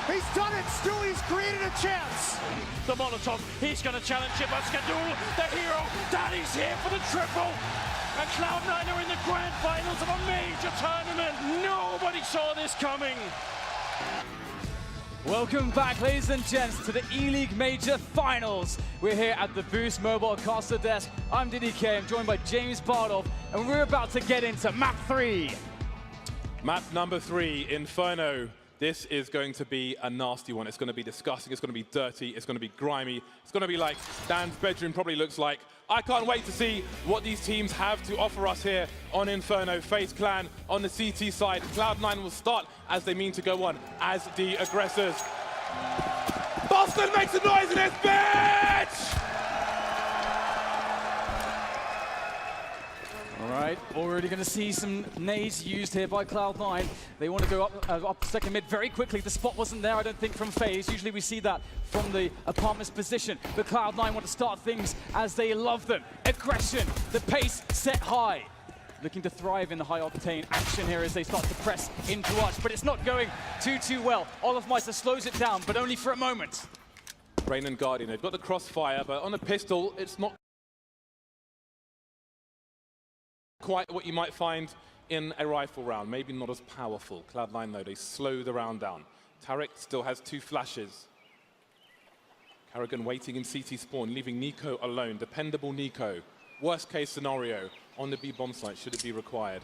He's done it. Stewie's created a chance. The Molotov, he's going to challenge him, but Skandul, the hero, Daddy's here for the triple. And Cloud9 are in the grand finals of a major tournament. Nobody saw this coming. Welcome back, ladies and gents, to the E-League Major Finals. We're here at the Boost Mobile Caster Desk. I'm DDK, I'm joined by James Bardolph, and we're about to get into Map 3. Map number 3, Inferno. This is going to be a nasty one. It's going to be disgusting, it's going to be dirty, it's going to be grimy. It's going to be like Dan's bedroom probably looks like. I can't wait to see what these teams have to offer us here on Inferno. Faze Clan on the CT side. Cloud9 will start as they mean to go on as the aggressors. Boston makes a noise in this bitch! All right, already going to see some nades used here by Cloud9. They want to go up second mid very quickly. The spot wasn't there, I don't think, from Faze. Usually we see that from the apartment's position. But Cloud9 want to start things as they love them. Aggression, the pace set high. Looking to thrive in the high-octane action here as they start to press into Arch. But it's not going too well. Olofmeister slows it down, but only for a moment. Rain and Guardian, they've got the crossfire, but on a pistol, it's not quite what you might find in a rifle round, maybe not as powerful. Cloud9 though, they slow the round down. Tarek still has 2 flashes. Karrigan waiting in CT spawn, leaving Nico alone. Dependable Nico. Worst case scenario on the B bomb site, should it be required.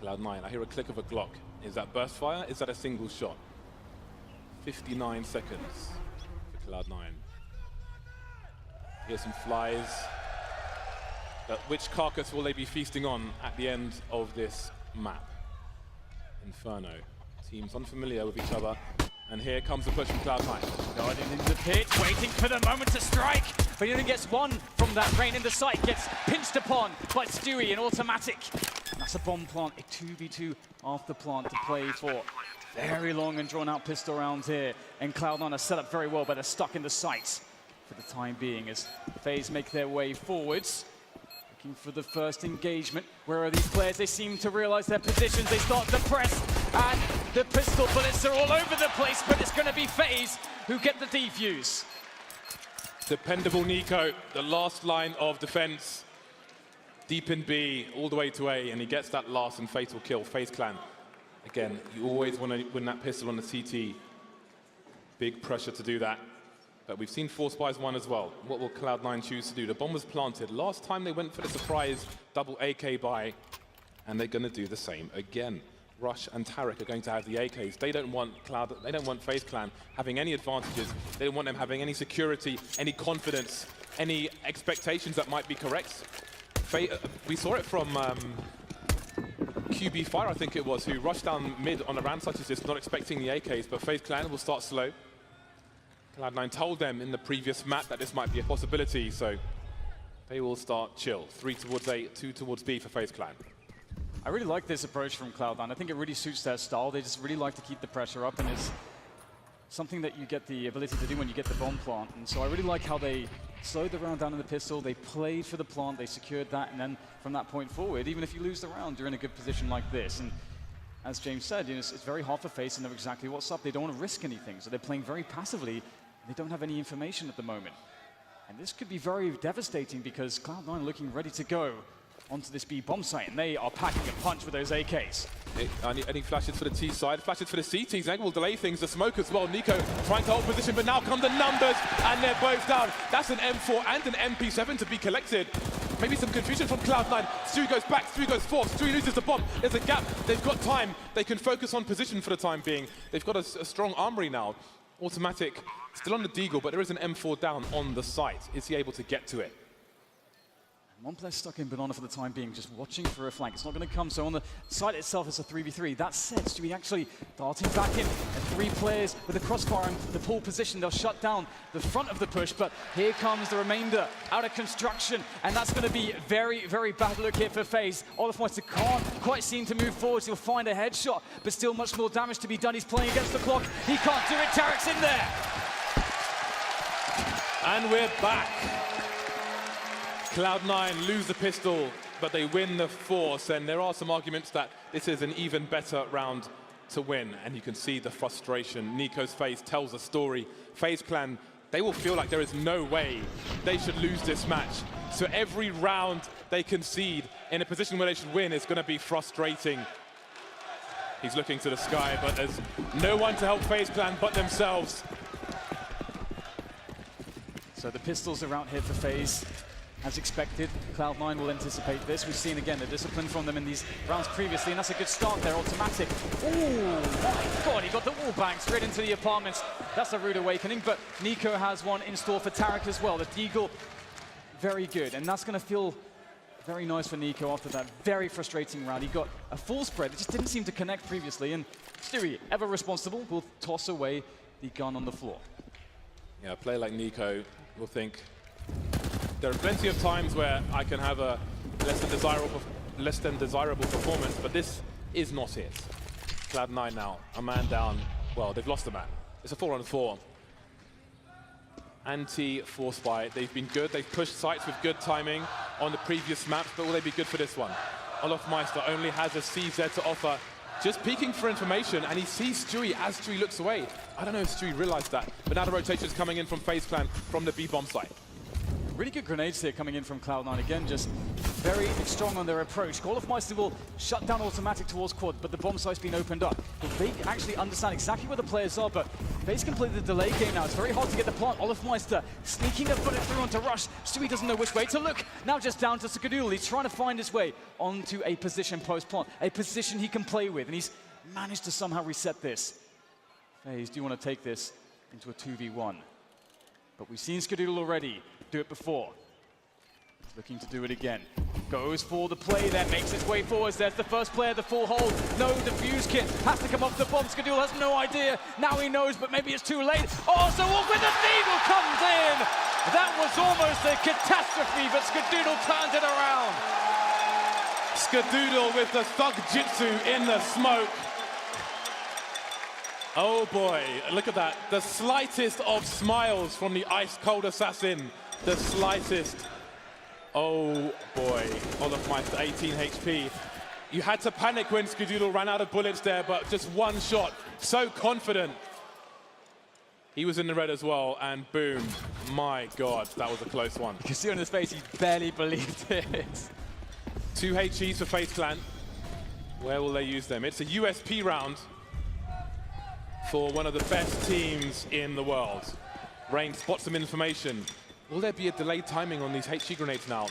Cloud9, I hear a click of a Glock. Is that burst fire? Is that a single shot? 59 seconds for Cloud9. Here's some flies. But which carcass will they be feasting on at the end of this map? Inferno. Teams unfamiliar with each other. And here comes the push from Cloud9. Guardian in the pit, waiting for the moment to strike. But he only gets one from that. Rain in the sight gets pinched upon by Stewie in automatic. And that's a bomb plant, a 2v2 after plant to play for. Very long and drawn out pistol rounds here. And Cloud9 are set up very well, but they're stuck in the sights for the time being as Faze make their way forwards. Looking for the first engagement. Where are these players? They seem to realize their positions. They start to press, and the pistol bullets are all over the place, but it's going to be Faze who get the defuse. Dependable Nico, the last line of defense. Deep in B, all the way to A, and he gets that last and fatal kill. Faze Clan. Again, you always want to win that pistol on the CT. Big pressure to do that. But we've seen 4 spies 1 as well. What will Cloud9 choose to do? The bomb was planted. Last time they went for the surprise double AK buy, and they're going to do the same again. Rush and Tarek are going to have the AKs. They don't want Faze Clan having any advantages. They don't want them having any security, any confidence, any expectations that might be correct. We saw it from QB Fire, I think it was, who rushed down mid on a round such as this, not expecting the AKs, but Faze Clan will start slow. Cloud9 told them in the previous map that this might be a possibility, so they will start chill. 3 towards A, 2 towards B for Faze Clan. I really like this approach from Cloud9. I think it really suits their style. They just really like to keep the pressure up, and it's something that you get the ability to do when you get the bomb plant. And so I really like how they slowed the round down in the pistol, they played for the plant, they secured that, and then from that point forward, even if you lose the round, you're in a good position like this. And as James said, you know, it's very hard for Faze to know exactly what's up. They don't want to risk anything, so they're playing very passively. They don't have any information at the moment. And this could be very devastating because Cloud9 are looking ready to go onto this B bomb site, and they are packing a punch with those AKs. Any flashes for the T side, flashes for the CT. Zeg will delay things, the smoke as well. Nico trying to hold position, but now come the numbers, and they're both down. That's an M4 and an MP7 to be collected. Maybe some confusion from Cloud9. Stewie goes back, Stewie goes forth, Stewie loses the bomb. There's a gap, they've got time. They can focus on position for the time being. They've got a strong armory now. Automatic, still on the Deagle, but there is an M4 down on the site. Is he able to get to it? One player stuck in Banana for the time being, just watching for a flank. It's not going to come, so on the site itself, it's a 3v3. That said, Stewie actually darting back in, and 3 players with the crossfire in the pole position. They'll shut down the front of the push, but here comes the remainder out of construction, and that's going to be very, very bad look here for Faze. Olofmeister can't quite seem to move forward. He'll find a headshot, but still much more damage to be done. He's playing against the clock. He can't do it. Tarek's in there. And we're back. Cloud9 lose the pistol, but they win the force, and there are some arguments that this is an even better round to win, and you can see the frustration. Nico's face tells a story. Faze Clan, they will feel like there is no way they should lose this match. So every round they concede in a position where they should win is going to be frustrating. He's looking to the sky, but there's no one to help Faze Clan but themselves. So the pistols are out here for Faze. As expected, Cloud9 will anticipate this. We've seen again the discipline from them in these rounds previously, and that's a good start there. Automatic. Oh my God, he got the wall bang straight into the apartments. That's a rude awakening, but Nico has one in store for Tarek as well. The Deagle, very good, and that's going to feel very nice for Nico after that very frustrating round. He got a full spread. It just didn't seem to connect previously, and Stewie, ever responsible, will toss away the gun on the floor. Yeah, a player like Nico will think, there are plenty of times where I can have a less than desirable performance, but this is not it. Cloud9 now, a man down. Well, they've lost a man. It's a 4-on-4. Anti-force buy. They've been good. They've pushed sites with good timing on the previous maps, but will they be good for this one? Olofmeister only has a CZ to offer. Just peeking for information, and he sees Stewie as Stewie looks away. I don't know if Stewie realized that, but now the rotation is coming in from Faze Clan from the B-bomb site. Really good grenades here coming in from Cloud9. Again, just very strong on their approach. Olofmeister will shut down automatic towards quad, but the bomb site's been opened up. They actually understand exactly where the players are, but Faze can play the delay game now. It's very hard to get the plant. Olofmeister sneaking a bullet through onto Rush. Stewie doesn't know which way to look. Now just down to Skadoodle. He's trying to find his way onto a position post-plant, a position he can play with, and he's managed to somehow reset this. Faze, do you want to take this into a 2v1? But we've seen Skadoodle already do it before. He's looking to do it again. Goes for the play there, makes his way forwards. There's the first player, the full hold. No defuse kit, has to come off the bomb. Skadoodle has no idea. Now he knows, but maybe it's too late. Oh, so when the Deagle comes in, that was almost a catastrophe, but Skadoodle turns it around. Skadoodle with the thug jitsu in the smoke. Oh boy, look at that. The slightest of smiles from the ice-cold assassin. The slightest. Oh boy, Olofmeister, 18 HP. You had to panic when Skadoodle ran out of bullets there, but just one shot. So confident. He was in the red as well, and boom. My God, that was a close one. You can see on his face, he barely believed it. 2 HEs for Faze Clan. Where will they use them? It's a USP round for one of the best teams in the world. Rain spots some information. Will there be a delayed timing on these HE grenades now?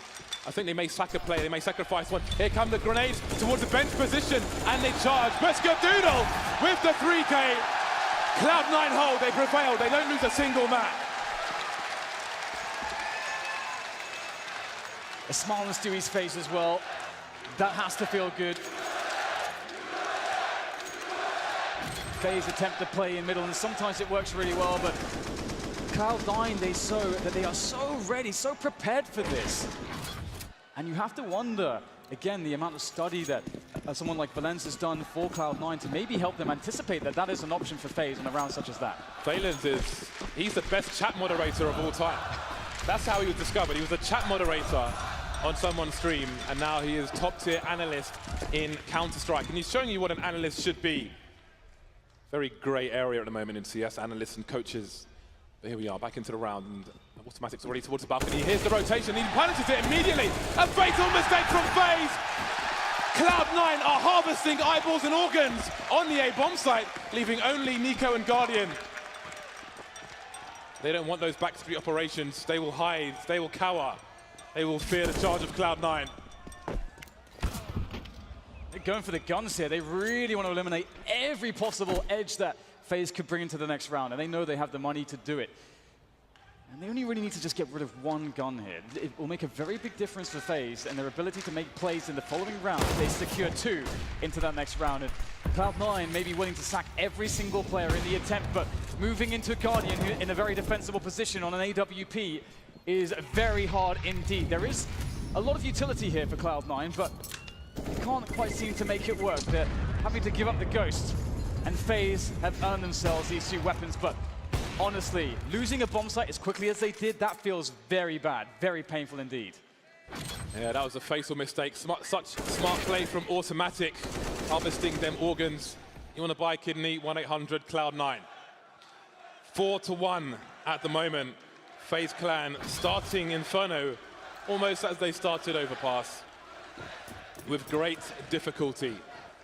I think they may sack a play, they may sacrifice one. Here come the grenades towards the bench position, and they charge. Skadoodle with the 3K. Cloud9 hold, they prevail, they don't lose a single map. A smile on Stewie's face as well. That has to feel good. Faze attempt to play in middle, and sometimes it works really well, but Cloud9, they are so ready, so prepared for this. And you have to wonder, again, the amount of study that someone like Valens has done for Cloud9 to maybe help them anticipate that that is an option for Faze on a round such as that. Valens he's the best chat moderator of all time. That's how he was discovered. He was a chat moderator on someone's stream, and now he is top-tier analyst in Counter-Strike. And he's showing you what an analyst should be. Very grey area at the moment in CS, analysts and coaches. But here we are, back into the round, and Automatic's already towards the balcony. Here's the rotation, he punishes it immediately. A fatal mistake from Faze. Cloud9 are harvesting eyeballs and organs on the A-bomb site, leaving only Nico and Guardian. They don't want those backstreet operations. They will hide, they will cower. They will fear the charge of Cloud9. They're going for the guns here. They really want to eliminate every possible edge that Faze could bring into the next round, and they know they have the money to do it. And they only really need to just get rid of one gun here. It will make a very big difference for Faze and their ability to make plays in the following round. They secure 2 into that next round. And Cloud9 may be willing to sack every single player in the attempt, but moving into Guardian who in a very defensible position on an AWP is very hard indeed. There is a lot of utility here for Cloud9, but they can't quite seem to make it work. They're having to give up the Ghost, and Faze have earned themselves these 2 weapons, but honestly, losing a bomb site as quickly as they did, that feels very bad, very painful indeed. Yeah, that was a fatal mistake. Such smart play from Automatic, harvesting them organs. You want to buy kidney? 1-800 Cloud9. 4-1 at the moment. FaZe Clan starting Inferno almost as they started Overpass with great difficulty.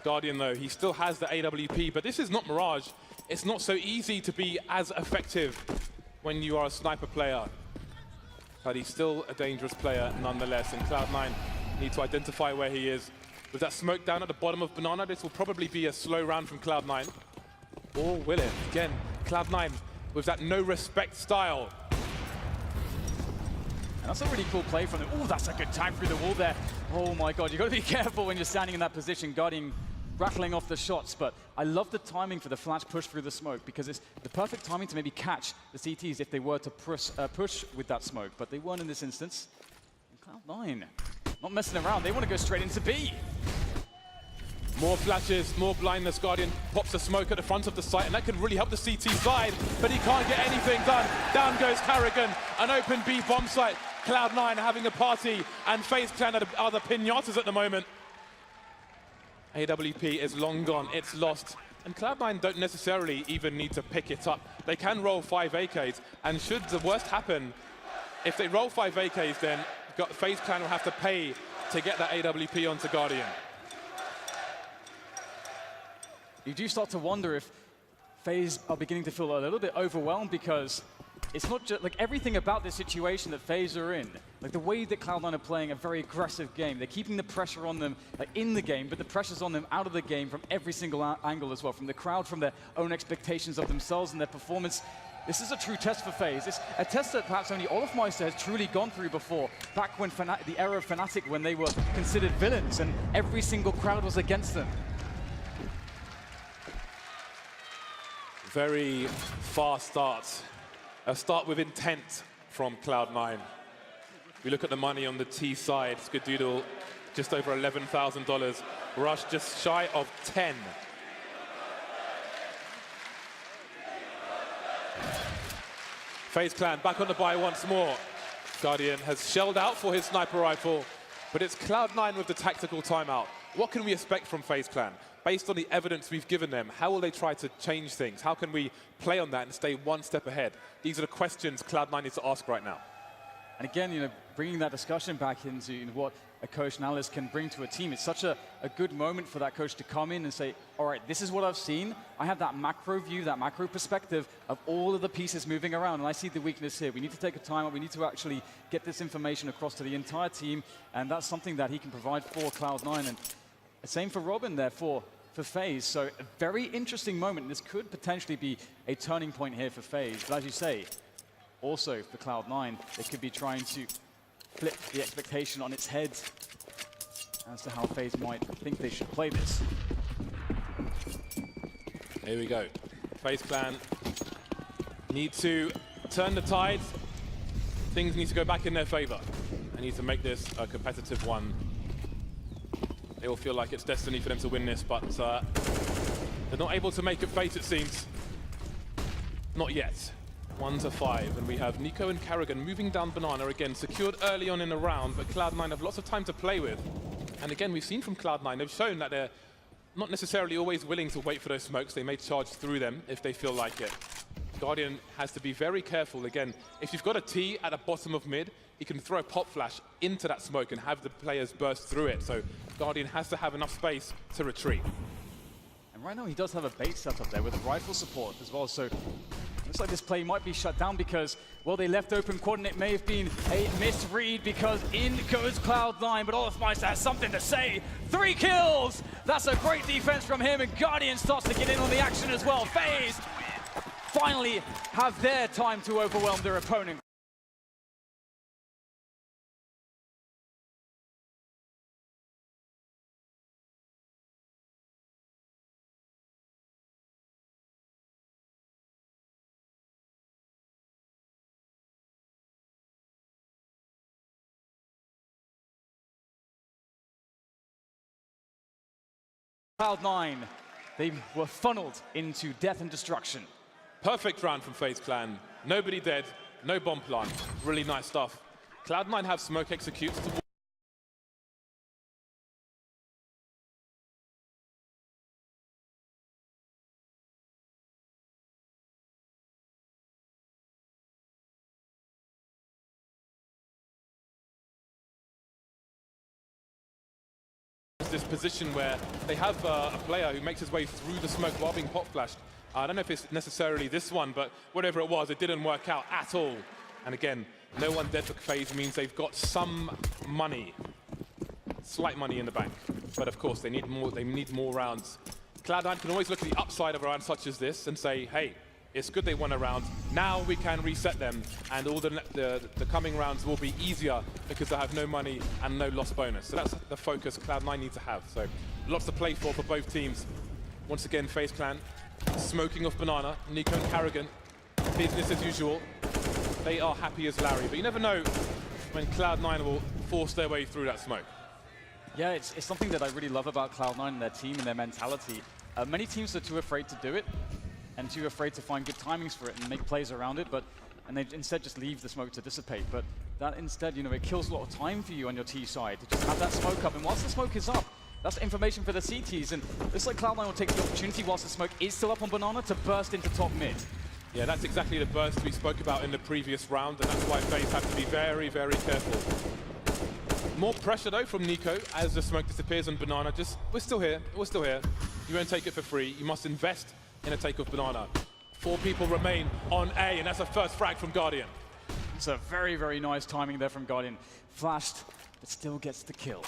Guardian, though, he still has the AWP, but this is not Mirage. It's not so easy to be as effective when you are a sniper player. But he's still a dangerous player nonetheless, and Cloud9 need to identify where he is. With that smoke down at the bottom of Banana, this will probably be a slow round from Cloud9. Or will it? Again, Cloud9 with that no-respect style. And that's a really cool play from them. Oh, that's a good time through the wall there. Oh my God, you've got to be careful when you're standing in that position. Guardian rattling off the shots, but I love the timing for the flash push through the smoke because it's the perfect timing to maybe catch the CTs if they were to push with that smoke, but they weren't in this instance. And Cloud9, not messing around, they want to go straight into B. More flashes, more blindness. Guardian pops the smoke at the front of the site, and that could really help the CT side, but he can't get anything done. Down goes Carrigan, an open B bomb site. Cloud9 having a party, and FaZe Clan are the pinatas at the moment. AWP is long gone, it's lost. And Cloud9 don't necessarily even need to pick it up. They can roll 5 AKs, and should the worst happen, if they roll 5 AKs, then FaZe Clan will have to pay to get that AWP onto Guardian. You do start to wonder if FaZe are beginning to feel a little bit overwhelmed because it's not just like everything about this situation that FaZe are in. Like the way that Cloud9 are playing a very aggressive game. They're keeping the pressure on them in the game, but the pressure's on them out of the game from every single angle as well, from the crowd, from their own expectations of themselves and their performance. This is a true test for FaZe. It's a test that perhaps only Olofmeister has truly gone through before, back when the era of Fnatic, when they were considered villains and every single crowd was against them. Very fast start. A start with intent from Cloud9. We look at the money on the T side. Skadoodle, just over $11,000. Rush just shy of 10. FaZe Clan back on the buy once more. Guardian has shelled out for his sniper rifle, but it's Cloud9 with the tactical timeout. What can we expect from FaZe Clan? Based on the evidence we've given them, how will they try to change things? How can we play on that and stay one step ahead? These are the questions Cloud9 needs to ask right now. And again, bringing that discussion back into what a coach and analyst can bring to a team. It's such a good moment for that coach to come in and say, all right, this is what I've seen. I have that macro view, that macro perspective of all of the pieces moving around, and I see the weakness here. We need to take a time out. We need to actually get this information across to the entire team, and that's something that he can provide for Cloud9. And same for Robin there for FaZe. So a very interesting moment. This could potentially be a turning point here for FaZe. But as you say, also for Cloud9, they could be trying to flip the expectation on its head as to how FaZe might think they should play this. Here we go. FaZe Clan need to turn the tide. Things need to go back in their favor. They need to make this a competitive one. They all feel like it's destiny for them to win this, but they're not able to make it fate, it seems. Not yet. 1-5, and we have Nico and Carrigan moving down Banana again, secured early on in the round, but Cloud9 have lots of time to play with. And again, we've seen from Cloud9, they've shown that they're not necessarily always willing to wait for those smokes. They may charge through them if they feel like it. Guardian has to be very careful. Again, if you've got a T at the bottom of mid, he can throw a pop flash into that smoke and have the players burst through it. So Guardian has to have enough space to retreat. And right now he does have a bait set up there with rifle support as well. So looks like this play might be shut down because, well, they left open quad and it may have been a misread because in goes Cloud9, but Olofmeister has something to say. 3 kills! That's a great defense from him, and Guardian starts to get in on the action as well. FaZe finally have their time to overwhelm their opponent. Cloud9, they were funneled into death and destruction. Perfect round from FaZe Clan. Nobody dead, no bomb plant. Really nice stuff. Cloud9 have smoke executes towards this position where they have a player who makes his way through the smoke while being pop flashed. I don't know if it's necessarily this one, but whatever it was, it didn't work out at all. And again, no one dead for Faze means they've got some money, slight money in the bank. But of course, they need more rounds. Cloud9 can always look at the upside of a round such as this and say, hey, it's good they won a round. Now we can reset them, and all the coming rounds will be easier because they have no money and no loss bonus. So that's the focus Cloud9 need to have. So lots to play for both teams. Once again, Faze Clan smoking off Banana. Nico and Karrigan, business as usual. They are happy as Larry, but you never know when Cloud9 will force their way through that smoke. Yeah, it's something that I really love about Cloud9 and their team and their mentality. Many teams are too afraid to do it, and too afraid to find good timings for it and make plays around it, and they instead just leave the smoke to dissipate. But that instead, you know, it kills a lot of time for you on your T side to just have that smoke up. And whilst the smoke is up, that's information for the CTs. And it looks like Cloud9 will take the opportunity whilst the smoke is still up on Banana to burst into top mid. Yeah, that's exactly the burst we spoke about in the previous round, and that's why Faze have to be very, very careful. More pressure though from Nico as the smoke disappears on Banana. Just, we're still here, we're still here. You won't take it for free. You must invest in a take of Banana. 4 people remain on A, and that's a first frag from Guardian. It's a very, very nice timing there from Guardian. Flashed, but still gets the kill.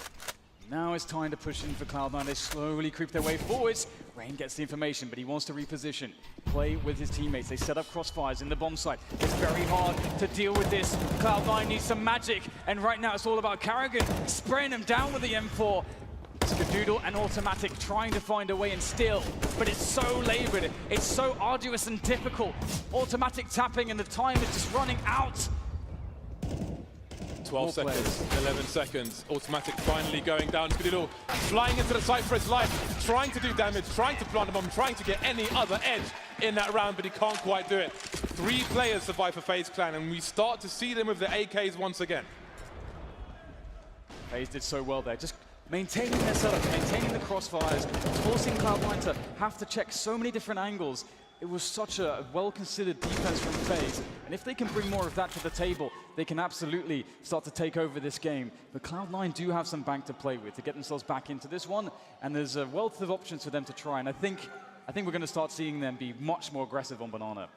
Now it's time to push in for Cloud9. They slowly creep their way forwards. Rain gets the information, but he wants to reposition. Play with his teammates. They set up crossfires in the bomb site. It's very hard to deal with this. Cloud9 needs some magic, and right now it's all about Karrigan spraying him down with the M4. Skadoodle and Automatic trying to find a way in still, but it's so labored, it's so arduous and difficult. Automatic tapping and the time is just running out. 12 seconds, 11 seconds. Automatic finally going down. Skadoodle flying into the site for his life, trying to do damage, trying to plant a bomb, trying to get any other edge in that round, but he can't quite do it. 3 players survive for Faze Clan, and we start to see them with the AKs once again. Faze did so well there, just maintaining their setup, maintaining the crossfires, forcing Cloud9 to have to check so many different angles. It was such a well-considered defense from Faze, and if they can bring more of that to the table, they can absolutely start to take over this game. But Cloud9 do have some bank to play with to get themselves back into this one, and there's a wealth of options for them to try, and I think we're going to start seeing them be much more aggressive on Banana.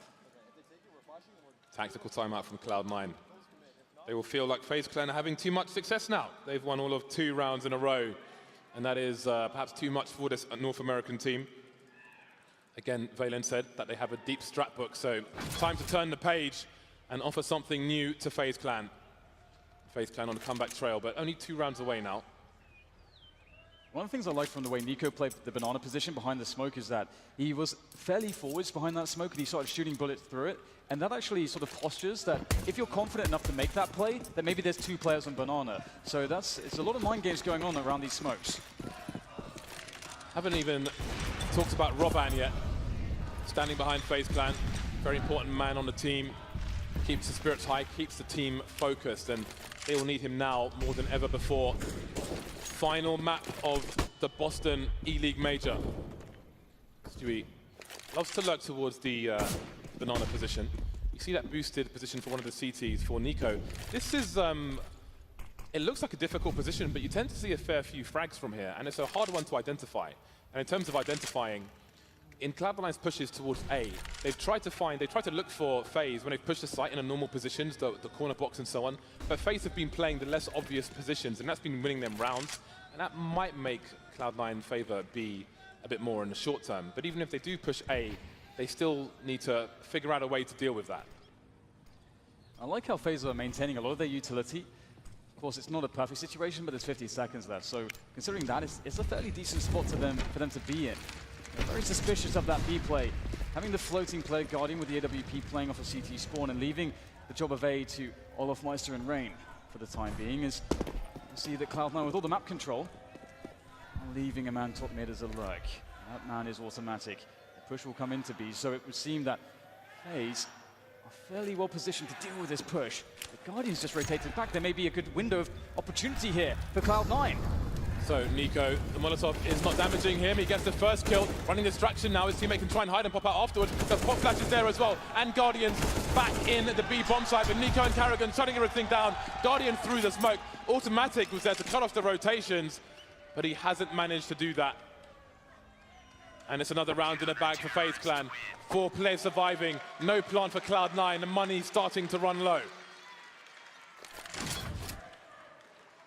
Tactical timeout from Cloud9. They will feel like Faze Clan are having too much success now. They've won all of 2 rounds in a row, and that is perhaps too much for this North American team. Again, Valen said that they have a deep strat book, so time to turn the page and offer something new to Faze Clan. Faze Clan on the comeback trail, but only 2 rounds away now. One of the things I like from the way Nico played the Banana position behind the smoke is that he was fairly forwards behind that smoke and he started shooting bullets through it. And that actually sort of postures that if you're confident enough to make that play, then maybe there's 2 players on Banana. So it's a lot of mind games going on around these smokes. Haven't even talked about Robban yet. Standing behind Faze Clan, very important man on the team. Keeps the spirits high, keeps the team focused, and they will need him now more than ever before. Final map of the Boston E-League Major. Stewie loves to lurk towards the Banana position. You see that boosted position for one of the CTs for Nico. This is, it looks like a difficult position, but you tend to see a fair few frags from here, and it's a hard one to identify. And in terms of identifying, in Cloud9's pushes towards A, they've tried to look for Faze when they've pushed the site in a normal positions, the corner box and so on, but Faze have been playing the less obvious positions, and that's been winning them rounds, and that might make Cloud9 favor B a bit more in the short term. But even if they do push A, they still need to figure out a way to deal with that. I like how Faze are maintaining a lot of their utility. Of course, it's not a perfect situation, but there's 50 seconds left, so considering that, it's a fairly decent spot for them to be in. They're very suspicious of that B play. Having the floating player Guardian with the AWP playing off a CT spawn and leaving the job of A to Olofmeister and Rain for the time being is you see that Cloud9 with all the map control and leaving a man top mid as a lurk. That man is Automatic. The push will come into B, so it would seem that Faze are fairly well positioned to deal with this push. The Guardian's just rotated back. There may be a good window of opportunity here for Cloud9. So Nico, the Molotov is not damaging him. He gets the first kill. Running distraction now. His teammate can try and hide and pop out afterwards. The pop flash is there as well. And Guardian's back in the B bomb site. But Nico and Karrigan shutting everything down. Guardian through the smoke. Automatic was there to cut off the rotations. but he hasn't managed to do that. And it's another round in the bag for Faze Clan. 4 players surviving, no plan for Cloud9, the money starting to run low.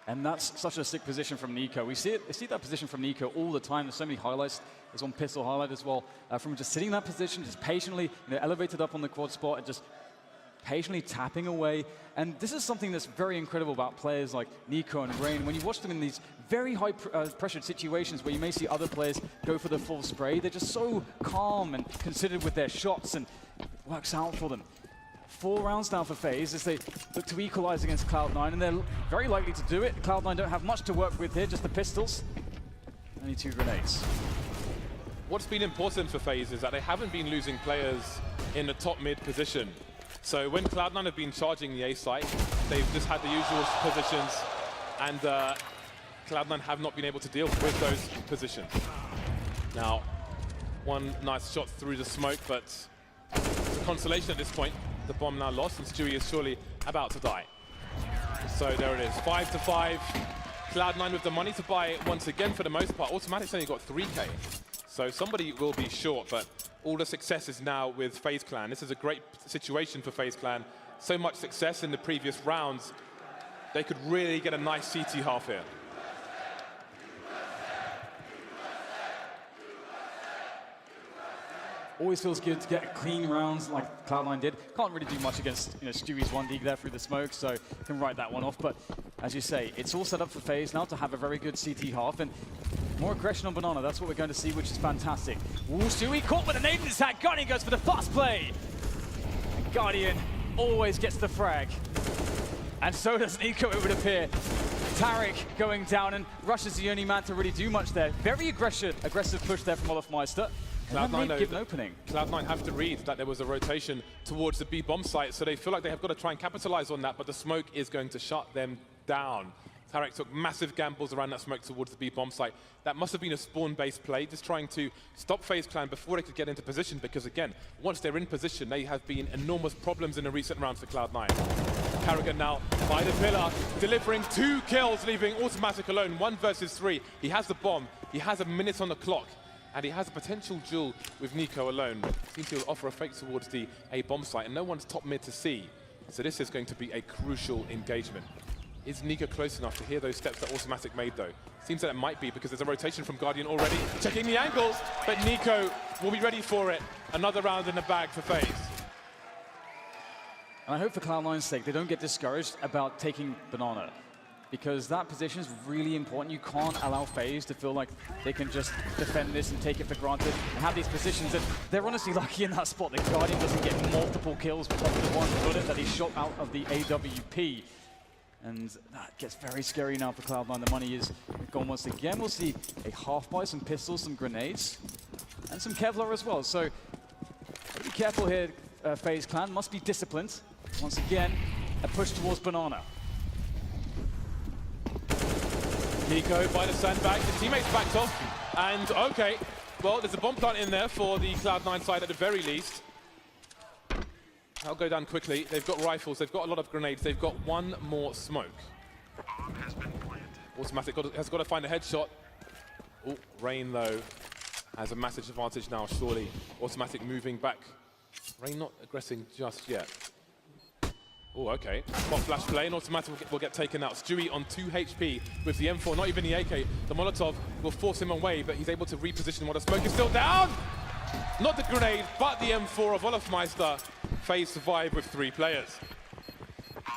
And that's such a sick position from Nico. We see that position from Nico all the time. There's so many highlights. There's one pistol highlight as well. From just sitting in that position, just patiently, elevated up on the quad spot and just patiently tapping away. And this is something that's very incredible about players like Nico and Rain. When you watch them in these very high pressured situations where you may see other players go for the full spray, they're just so calm and considered with their shots, and it works out for them. 4 rounds now for Faze as they look to equalize against Cloud9, and they're very likely to do it. Cloud9 don't have much to work with here, just the pistols. Only 2 grenades. What's been important for Faze is that they haven't been losing players in the top mid position. So when Cloud9 have been charging the A site, they've just had the usual positions, and Cloud9 have not been able to deal with those positions. Now, one nice shot through the smoke, but it's a consolation at this point. The bomb now lost, and Stewie is surely about to die. So there it is, 5-5. Cloud9 with the money to buy once again for the most part. Automatic's only got 3K. So somebody will be short, but all the success is now with Faze Clan. This is a great situation for Faze Clan. So much success in the previous rounds. They could really get a nice CT half here. Always feels good to get clean rounds like Cloud9 did. Can't really do much against Stewie's 1D there through the smoke, so can write that one off. But as you say, it's all set up for Faze now to have a very good CT half, and more aggression on Banana. That's what we're going to see, which is fantastic. Ooh, Stewie caught with a name in his hat. Guardian goes for the fast play. And Guardian always gets the frag. And so does Nico, it would appear. Tarek going down, and Rush is the only man to really do much there. Very aggressive push there from Olofmeister. Cloud9 have to read that there was a rotation towards the B bomb site, so they feel like they have got to try and capitalize on that, but the smoke is going to shut them down. Tarek took massive gambles around that smoke towards the B bomb site. That must have been a spawn-based play, just trying to stop Faze Clan before they could get into position, because again, once they're in position, they have been enormous problems in the recent rounds for Cloud9. Carrigan now by the pillar, delivering 2 kills, leaving Automatic alone, 1 versus 3. He has the bomb, he has a minute on the clock, and he has a potential duel with Nico alone. Seems to offer a fake towards the A bomb site, and no one's top mid to see. So this is going to be a crucial engagement. Is Nico close enough to hear those steps that Automatic made, though? Seems that it might be, because there's a rotation from Guardian already. Checking the angles, but Nico will be ready for it. Another round in the bag for Faze. And I hope for Cloud9's sake, they don't get discouraged about taking Banana, because that position is really important. You can't allow Faze to feel like they can just defend this and take it for granted and have these positions. And they're honestly lucky in that spot. The Guardian doesn't get multiple kills with the one bullet that he shot out of the AWP. And that gets very scary now for Cloud9. The money is gone once again. We'll see a half buy, some pistols, some grenades, and some Kevlar as well. So be careful here, Faze Clan. Must be disciplined. Once again, a push towards Banana. Nico by the sandbag, the teammates backed off, and okay, well, there's a bomb plant in there for the Cloud9 side at the very least. I'll go down quickly. They've got rifles, they've got a lot of grenades, they've got 1 more smoke. Automatic has got to find a headshot. Oh, Rain though has a massive advantage now, surely. Automatic moving back. Rain not aggressing just yet. Oh, okay. Spot flash play, and Automatic will get taken out. Stewie on 2 HP with the M4, not even the AK. The Molotov will force him away, but he's able to reposition while the smoke is still down. Not the grenade, but the M4 of Olofmeister. Faze survived with 3 players.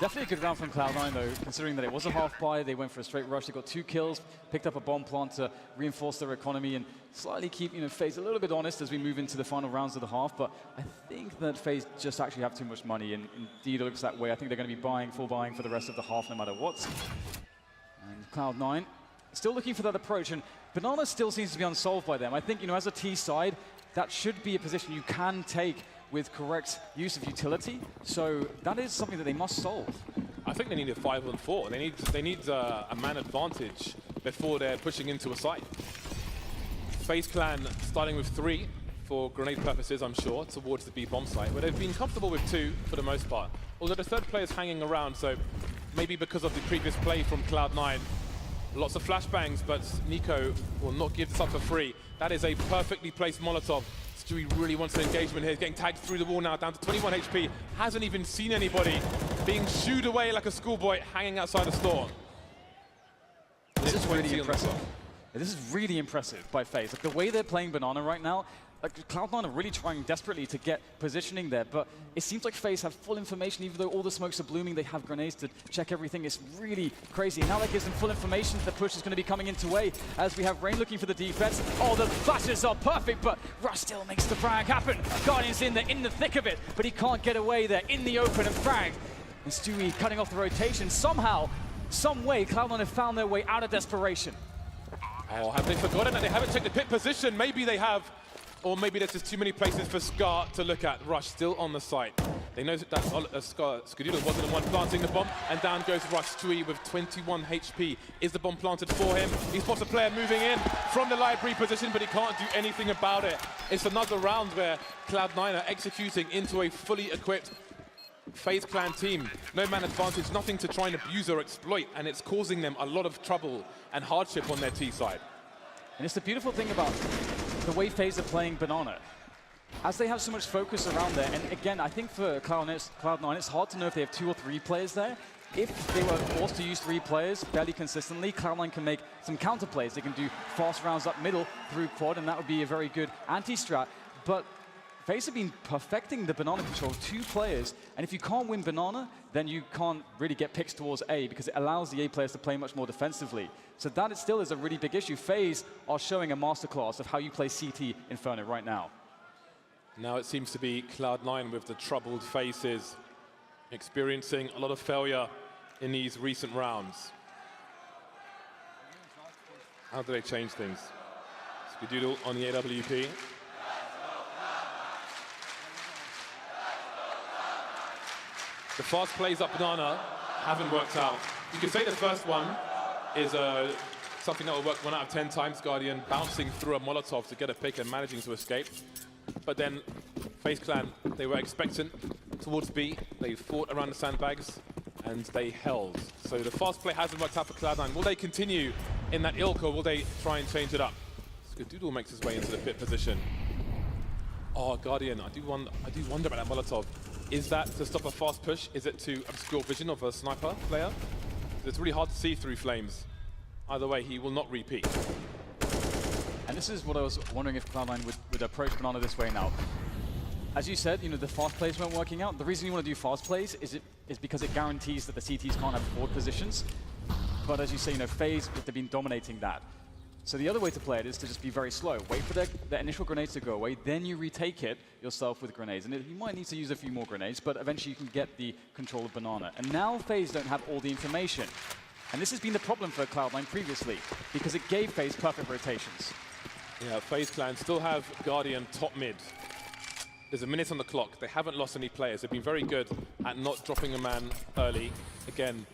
Definitely a good round from Cloud9 though, considering that it was a half buy. They went for a straight rush. They got 2 kills, picked up a bomb plant to reinforce their economy and slightly keep Faze a little bit honest as we move into the final rounds of the half. But I think that Faze just actually have too much money, and indeed it looks that way. I think they're going to be full buying for the rest of the half no matter what. And Cloud9 still looking for that approach, and Banana still seems to be unsolved by them. I think as a T side, that should be a position you can take with correct use of utility. So that is something that they must solve. I think they need a 5-on-4. They need a man advantage before they're pushing into a site. Faze Clan starting with 3 for grenade purposes, I'm sure, towards the B bomb site, where they've been comfortable with 2 for the most part. Although the 3rd player is hanging around, so maybe because of the previous play from Cloud9, Lots of flashbangs, but Nico will not give this up for free. That is a perfectly placed Molotov. Stewie really wants an engagement here. He's getting tagged through the wall now, down to 21 HP. Hasn't even seen anybody. Being shooed away like a schoolboy, hanging outside the store. This is really impressive. This is really impressive by Faze. Like the way they're playing Banana right now, like Cloud9 are really trying desperately to get positioning there, but it seems like Faze have full information. Even though all the smokes are blooming, they have grenades to check everything. It's really crazy. And now that gives them full information. The push is going to be coming into way as we have Rain looking for the defense. Oh, the flashes are perfect, but Rush still makes the frag happen. Guardian's in there, in the thick of it, but he can't get away there in the open and frag. And Stewie cutting off the rotation. Somehow, some way, Cloud9 have found their way out of desperation. Oh, have they forgotten that they haven't checked the pit position? Maybe they have. Or maybe there's just too many places for Scar to look at. Rush still on the site. They know that Skadoodle wasn't the one planting the bomb, and down goes Rush. Stewie with 21 HP. Is the bomb planted for him? He spots a player moving in from the library position, but he can't do anything about it. It's another round where Cloud9 are executing into a fully equipped Faze Clan team. No man advantage, nothing to try and abuse or exploit, and it's causing them a lot of trouble and hardship on their T side. And it's the beautiful thing about the way Faze are playing Banana. As they have so much focus around there, and again, I think for Cloud9, it's hard to know if they have 2 or 3 players there. If they were forced to use 3 players fairly consistently, Cloud9 can make some counter plays. They can do fast rounds up middle through quad, and that would be a very good anti-strat. But Faze have been perfecting the Banana control, 2 players, and if you can't win Banana, then you can't really get picks towards A, because it allows the A players to play much more defensively. So that still is a really big issue. Faze are showing a masterclass of how you play CT Inferno right now. Now it seems to be Cloud9 with the troubled faces, experiencing a lot of failure in these recent rounds. How do they change things? Skadoodle on the AWP. The fast plays up Banana haven't worked out. You could say the first one is something that will work 1 out of 10 times. Guardian bouncing through a Molotov to get a pick and managing to escape. But then Faze Clan, they were expectant towards B. They fought around the sandbags and they held. So the fast play hasn't worked out for Cloud9. Will they continue in that ilk, or will they try and change it up? Skadoodle makes his way into the pit position. Oh, Guardian, I do wonder about that Molotov. Is that to stop a fast push? Is it to obscure vision of a sniper player? It's really hard to see through flames. Either way, he will not repeat. And this is what I was wondering if Cloud9 would approach Banana this way now. As you said, the fast plays weren't working out. The reason you want to do fast plays is because it guarantees that the CTs can't have forward positions. But as you say, Faze, they've been dominating that. So the other way to play it is to just be very slow. Wait for their initial grenades to go away, then you retake it yourself with grenades. And you might need to use a few more grenades, but eventually you can get the control of Banana. And now Faze don't have all the information. And this has been the problem for Cloud9 previously, because it gave Faze perfect rotations. Yeah, Faze Clan still have Guardian top mid. There's a minute on the clock. They haven't lost any players. They've been very good at not dropping a man early. Again,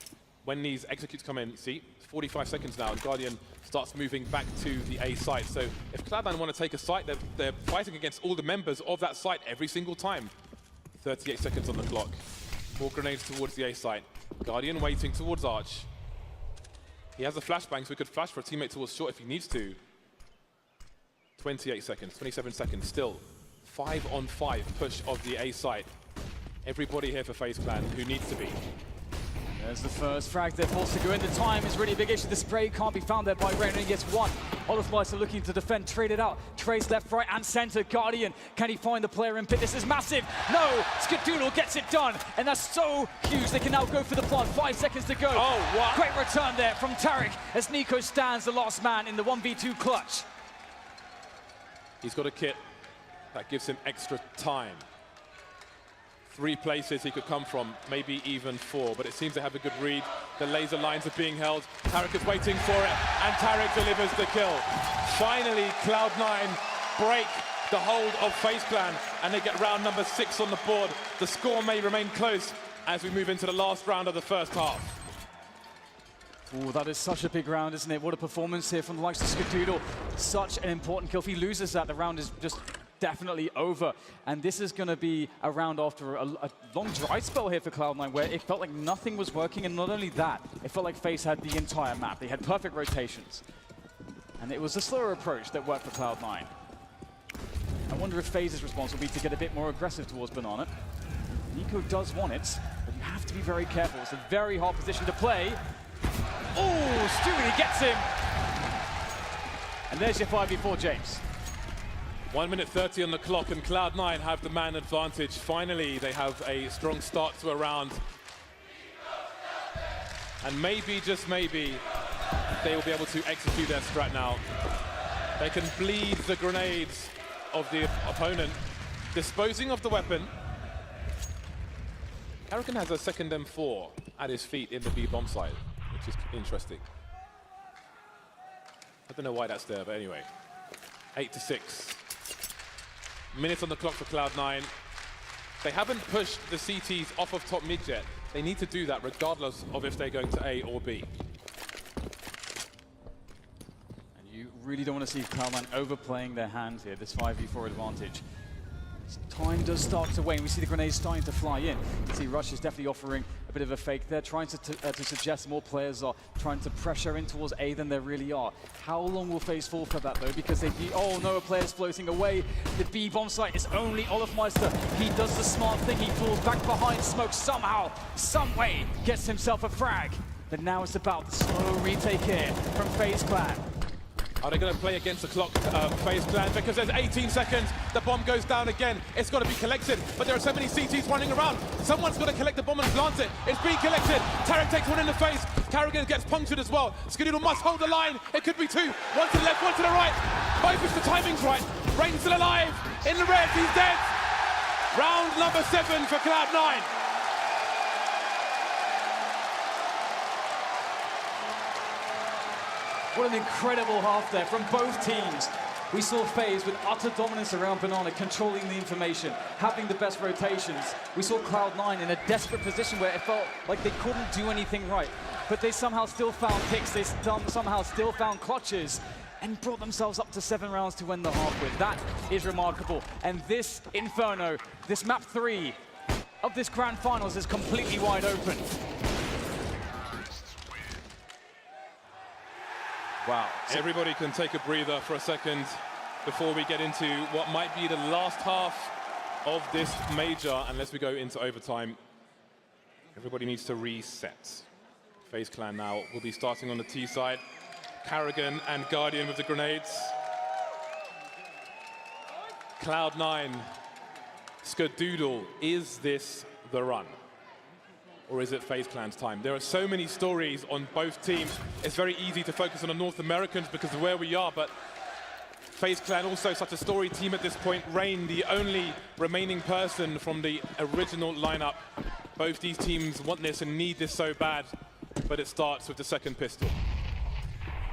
when these executes come in, see, 45 seconds now, and Guardian starts moving back to the A site. So if Cloud9 want to take a site, they're fighting against all the members of that site every single time. 38 seconds on the clock. More grenades towards the A site. Guardian waiting towards Arch. He has a flashbang, so he could flash for a teammate towards short if he needs to. 28 seconds, 27 seconds, still 5-on-5 push of the A site. Everybody here for Faze Clan who needs to be. There's the first frag. They're forced to go in. The time is really a big issue. The spray can't be found there by Rain, and he gets one. Olafmeister looking to defend, trade it out. Trace left, right, and center. Guardian, can he find the player in pit? This is massive. No, Skadoodle gets it done, and that's so huge. They can now go for the plant. 5 seconds to go. Oh, wow. Great return there from Tarek as Nico stands the last man in the 1v2 clutch. He's got a kit that gives him extra time. 3 places he could come from, maybe even 4, but it seems to have a good read. The laser lines are being held. Tarek is waiting for it, and Tarek delivers the kill. Finally, Cloud9 break the hold of Faze Clan, and they get round number 6 on the board. The score may remain close as we move into the last round of the first half. Oh, that is such a big round, isn't it? What a performance here from the likes of Skadoodle. Such an important kill. If he loses that, the round is just definitely over. And this is going to be a round after a long dry spell here for Cloud9, where it felt like nothing was working. And not only that, it felt like Faze had the entire map. They had perfect rotations. And it was a slower approach that worked for Cloud9. I wonder if Faze's response will be to get a bit more aggressive towards Banana. Nico does want it, but you have to be very careful. It's a very hard position to play. Oh, Stewie gets him. And there's your 5v4, James. 1 minute 30 on the clock, and Cloud9 have the man advantage. Finally, they have a strong start to a round. And maybe, just maybe, they will be able to execute their strat now. They can bleed the grenades of the opponent, disposing of the weapon. Karrigan has a second M4 at his feet in the B bomb site, which is interesting. I don't know why that's there, but anyway. 8-6. Minutes on the clock for Cloud9. They haven't pushed the CTs off of top mid yet. They need to do that regardless of if they're going to A or B. Really don't want to see Cloud9 overplaying their hand here, this 5v4 advantage. Time does start to wane. We see the grenades starting to fly in. You see Rush is definitely offering a bit of a fake there, trying to suggest more players are trying to pressure in towards A than there really are. How long will Faze fall for that though? Because oh no, a player's floating away. The B bomb site is only Olafmeister. He does the smart thing. He falls back behind smoke somehow, some way, gets himself a frag. But now it's about the slow retake here from Faze Clan. Are they going to play against the clock, Faze Clan? Because there's 18 seconds, the bomb goes down again. It's got to be collected, but there are so many CTs running around. Someone's got to collect the bomb and plant it. It's being collected. Tarek takes one in the face. Karrigan gets punctured as well. Skadoodle must hold the line. It could be two. One to the left, one to the right. Both if the timing's right. Rain's still alive. In the red, he's dead. Round number 7 for Cloud9. What an incredible half there from both teams. We saw Faze with utter dominance around Banana, controlling the information, having the best rotations. We saw Cloud9 in a desperate position where it felt like they couldn't do anything right. But they somehow still found picks, they somehow still found clutches, and brought themselves up to 7 rounds to win the half with. That is remarkable. And this Inferno, this map 3 of this grand finals is completely wide open. Wow. Everybody can take a breather for a second before we get into what might be the last half of this major, unless we go into overtime. Everybody needs to reset. Faze Clan now will be starting on the T side. Karrigan and Guardian with the grenades. Cloud9, Skadoodle, is this the run? Or is it Faze Clan's time? There are so many stories on both teams. It's very easy to focus on the North Americans because of where we are, but Faze Clan also such a story team at this point. Rain, the only remaining person from the original lineup. Both these teams want this and need this so bad, but it starts with the second pistol.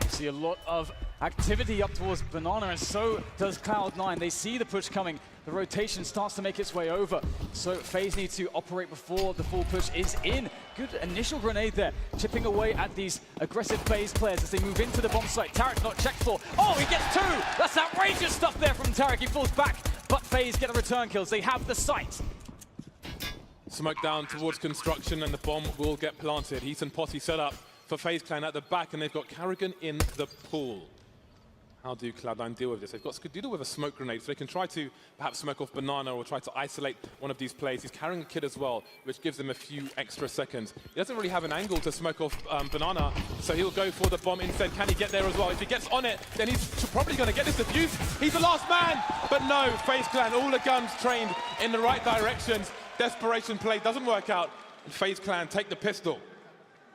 You see a lot of activity up towards Banana, and so does Cloud9. They see the push coming. The rotation starts to make its way over. So Faze needs to operate before the full push is in. Good initial grenade there, chipping away at these aggressive Faze players as they move into the bomb site. Tarek's not checked for. Oh, he gets 2! That's outrageous stuff there from Tarek. He falls back, but Faze get the return kills. They have the site. Smoke down towards construction, and the bomb will get planted. Heat and Posse set up for Faze Clan at the back, and they've got Karrigan in the pool. How do Cloud9 deal with this? They've got Skadoodle with a smoke grenade, so they can try to perhaps smoke off Banana or try to isolate one of these plays. He's carrying a kid as well, which gives him a few extra seconds. He doesn't really have an angle to smoke off Banana, so he'll go for the bomb instead. Can he get there as well? If he gets on it, then he's probably going to get this defused. He's the last man, but no, Faze Clan, all the guns trained in the right directions. Desperation play doesn't work out, and Faze Clan take the pistol.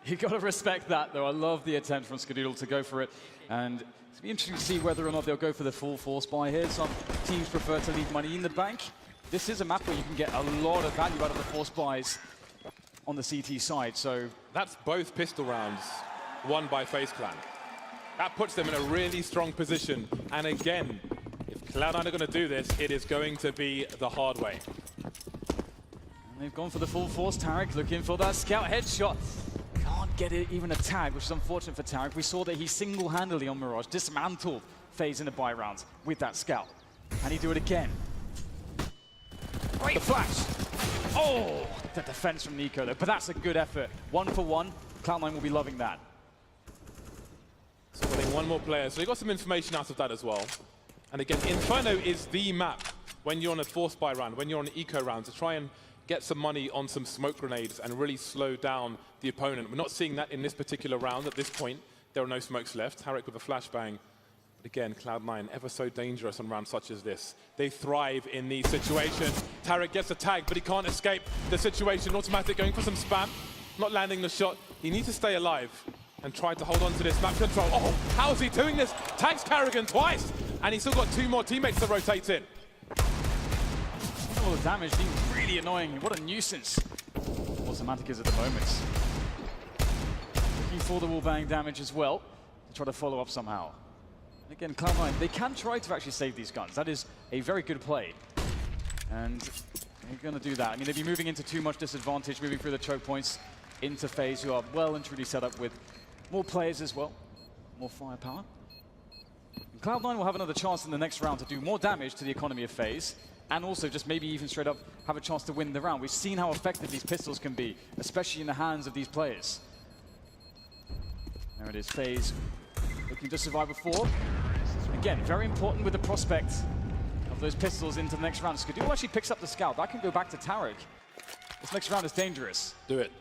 You got to respect that, though. I love the attempt from Skadoodle to go for it, and it's be interesting to see whether or not they'll go for the full force buy here. Some teams prefer to leave money in the bank. This is a map where you can get a lot of value out of the force buys on the CT side, so... That's both pistol rounds won by Faze Clan. That puts them in a really strong position, and again, if Cloud9 are going to do this, it is going to be the hard way. And they've gone for the full force. Tarek looking for that scout headshot. Can't get it, even a tag, which is unfortunate for Tarek. We saw that he single-handedly on Mirage dismantled Faze in the buy rounds with that scout. And he do it again. The flash. Oh, the defense from Nico though, but that's a good effort. 1 for 1. Cloud9 will be loving that. So putting one more player. So they got some information out of that as well. And again, Inferno is the map when you're on a force buy round, when you're on an eco round, to try and get some money on some smoke grenades and really slow down the opponent. We're not seeing that in this particular round at this point. There are no smokes left. Tarek with a flashbang. But again, Cloud9 ever so dangerous on rounds such as this. They thrive in these situations. Tarek gets a tag, but he can't escape the situation. Automatic going for some spam, not landing the shot. He needs to stay alive and try to hold on to this map control. Oh, how is he doing this? Tags Carrigan twice, and he's still got 2 more teammates to rotate in. All the damage being really annoying. What a nuisance Automatic is at the moment. Looking for the wall bang damage as well to try to follow up somehow. And again, Cloud9, they can try to actually save these guns. That is a very good play. And they're going to do that. I mean, they'd be moving into too much disadvantage, moving through the choke points into Faze, who are well and truly set up with more players as well, more firepower. And Cloud9 will have another chance in the next round to do more damage to the economy of Faze, and also just maybe even straight up have a chance to win the round. We've seen how effective these pistols can be, especially in the hands of these players. There it is, Faze looking to survive a 4. Again, very important with the prospect of those pistols into the next round. Skadul actually picks up the scout. That can go back to Tarek. This next round is dangerous. Do it.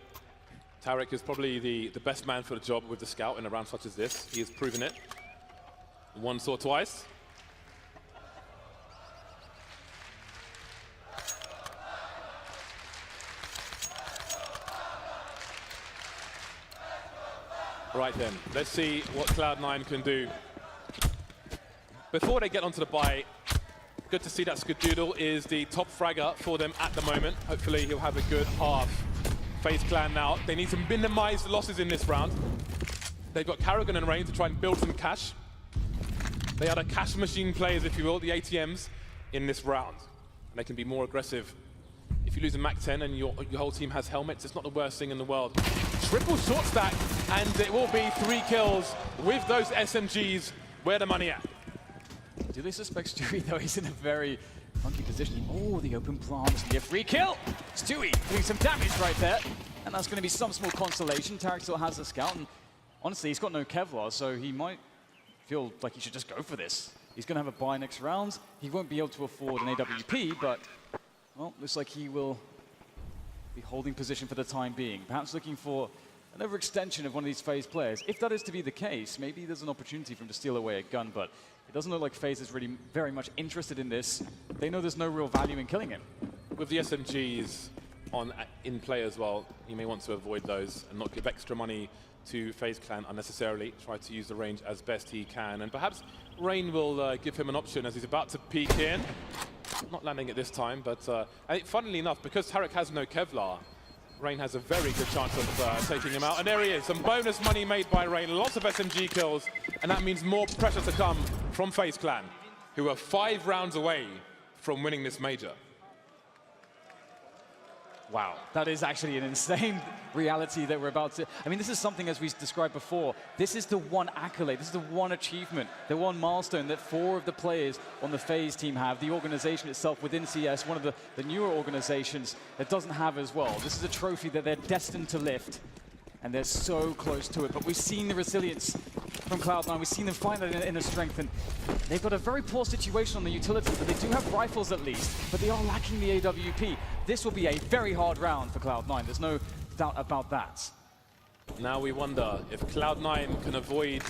Tarek is probably the best man for the job with the scout in a round such as this. He has proven it. Once or twice. Right then, let's see what Cloud9 can do. Before they get onto the bye, good to see that Skadoodle is the top fragger for them at the moment. Hopefully he'll have a good half. Faze Clan now, they need to minimize the losses in this round. They've got Carrigan and Rain to try and build some cash. They are the cash machine players, if you will, the ATMs in this round. And they can be more aggressive. If you lose a MAC-10 and your whole team has helmets, it's not the worst thing in the world. Triple short stack, and it will be 3 kills with those SMGs. Where the money at? Do they suspect Stewie, though? He's in a very funky position. Oh, the open plants, the free kill! Stewie doing some damage right there. And that's going to be some small consolation. Tarek still has the scout, and honestly, he's got no Kevlar, so he might feel like he should just go for this. He's going to have a bye next round. He won't be able to afford an AWP, but, well, looks like he will be holding position for the time being. Perhaps looking for an overextension of one of these Faze players. If that is to be the case, maybe there's an opportunity for him to steal away a gun, but it doesn't look like Faze is really very much interested in this. They know there's no real value in killing him. With the SMGs in play as well, you may want to avoid those and not give extra money to Faze Clan unnecessarily. Try to use the range as best he can. And perhaps Rain will give him an option as he's about to peek in. Not landing it this time, but funnily enough, because Tarek has no Kevlar, Rain has a very good chance of taking him out. And there he is, some bonus money made by Rain, lots of SMG kills, and that means more pressure to come from Faze Clan, who are 5 rounds away from winning this major. Wow, that is actually an insane reality that we're about to... I mean, this is something, as we described before, this is the one accolade, this is the one achievement, the one milestone that 4 of the players on the Faze team have. The organization itself within CS, one of the newer organizations that doesn't have as well. This is a trophy that they're destined to lift, and they're so close to it. But we've seen the resilience from Cloud9. We've seen them find that inner strength, and they've got a very poor situation on the utility, but they do have rifles at least, but they are lacking the AWP. This will be a very hard round for Cloud9. There's no doubt about that. Now we wonder if Cloud9 can avoid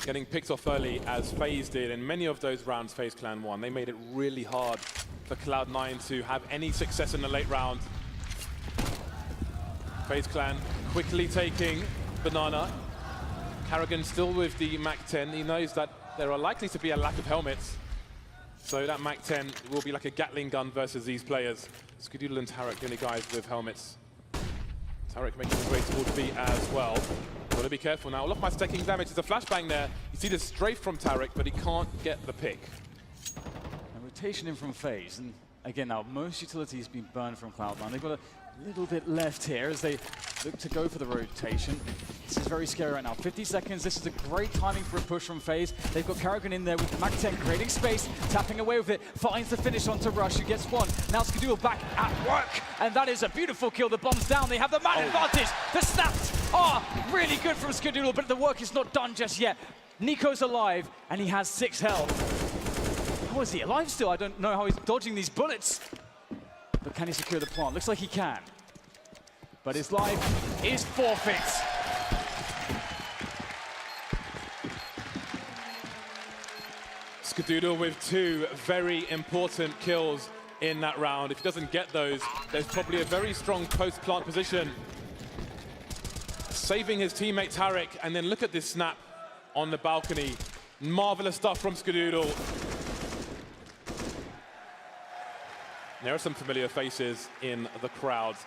getting picked off early as Faze did. In many of those rounds Faze Clan won, they made it really hard for Cloud9 to have any success in the late round. Faze Clan quickly taking Banana. Carrigan still with the MAC-10. He knows that there are likely to be a lack of helmets. So that MAC-10 will be like a Gatling gun versus these players. Skadoodle and Tarek, the only guys with helmets. Tarek making his way towards B as well. Got to be careful now. Look, my taking damage. There's a flashbang there. You see the strafe from Tarek, but he can't get the pick. A rotation in from Faze, and again now, most utilities being burned from Cloud9. They've got a little bit left here as they look to go for the rotation. This is very scary right now. 50 seconds. This is a great timing for a push from Faze. They've got Karrigan in there with Mac 10 creating space, tapping away with it, finds the finish onto Rush, who gets one. Now Skadoodle back at work, and that is a beautiful kill. The bomb's down. They have the man advantage. The snaps are really good from Skadoodle, but the work is not done just yet. Nico's alive, and he has 6 health. How is he alive still? I don't know how he's dodging these bullets. But can he secure the plant? Looks like he can. But his life is forfeit. Skadoodle with 2 very important kills in that round. If he doesn't get those, there's probably a very strong post-plant position. Saving his teammate Tarek, and then look at this snap on the balcony. Marvelous stuff from Skadoodle. There are some familiar faces in the crowd.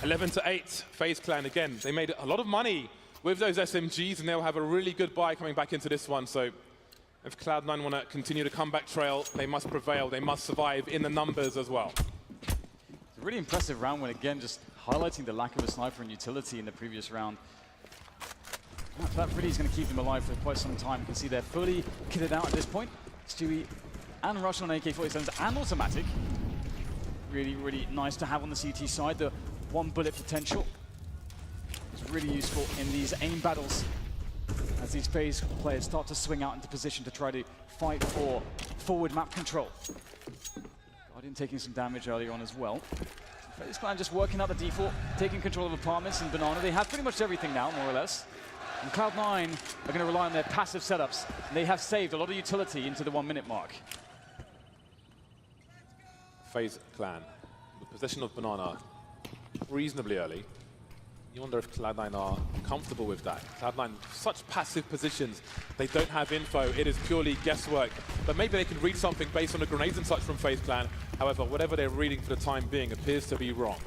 11-8, FaZe Clan again. They made a lot of money with those SMGs, and they'll have a really good buy coming back into this one. So if Cloud9 want to continue the comeback trail, they must prevail. They must survive in the numbers as well. It's a really impressive round when, again, just highlighting the lack of a sniper and utility in the previous round. That really is going to keep them alive for quite some time. You can see they're fully kitted out at this point. Stewie and Rush on AK-47s and automatic. Really, really nice to have on the CT side. The 1 bullet potential is really useful in these aim battles as these FaZe players start to swing out into position to try to fight for forward map control. Guardian taking some damage earlier on as well. FaZe Clan just working out the default, taking control of apartments and Banana. They have pretty much everything now, more or less. And Cloud9 are going to rely on their passive setups. And they have saved a lot of utility into the 1-minute mark. FaZe Clan, the possession of Banana reasonably early. You wonder if Cloud9 are comfortable with that. Cloud9, such passive positions. They don't have info. It is purely guesswork. But maybe they can read something based on the grenades and such from FaZe Clan. However, whatever they're reading for the time being appears to be wrong.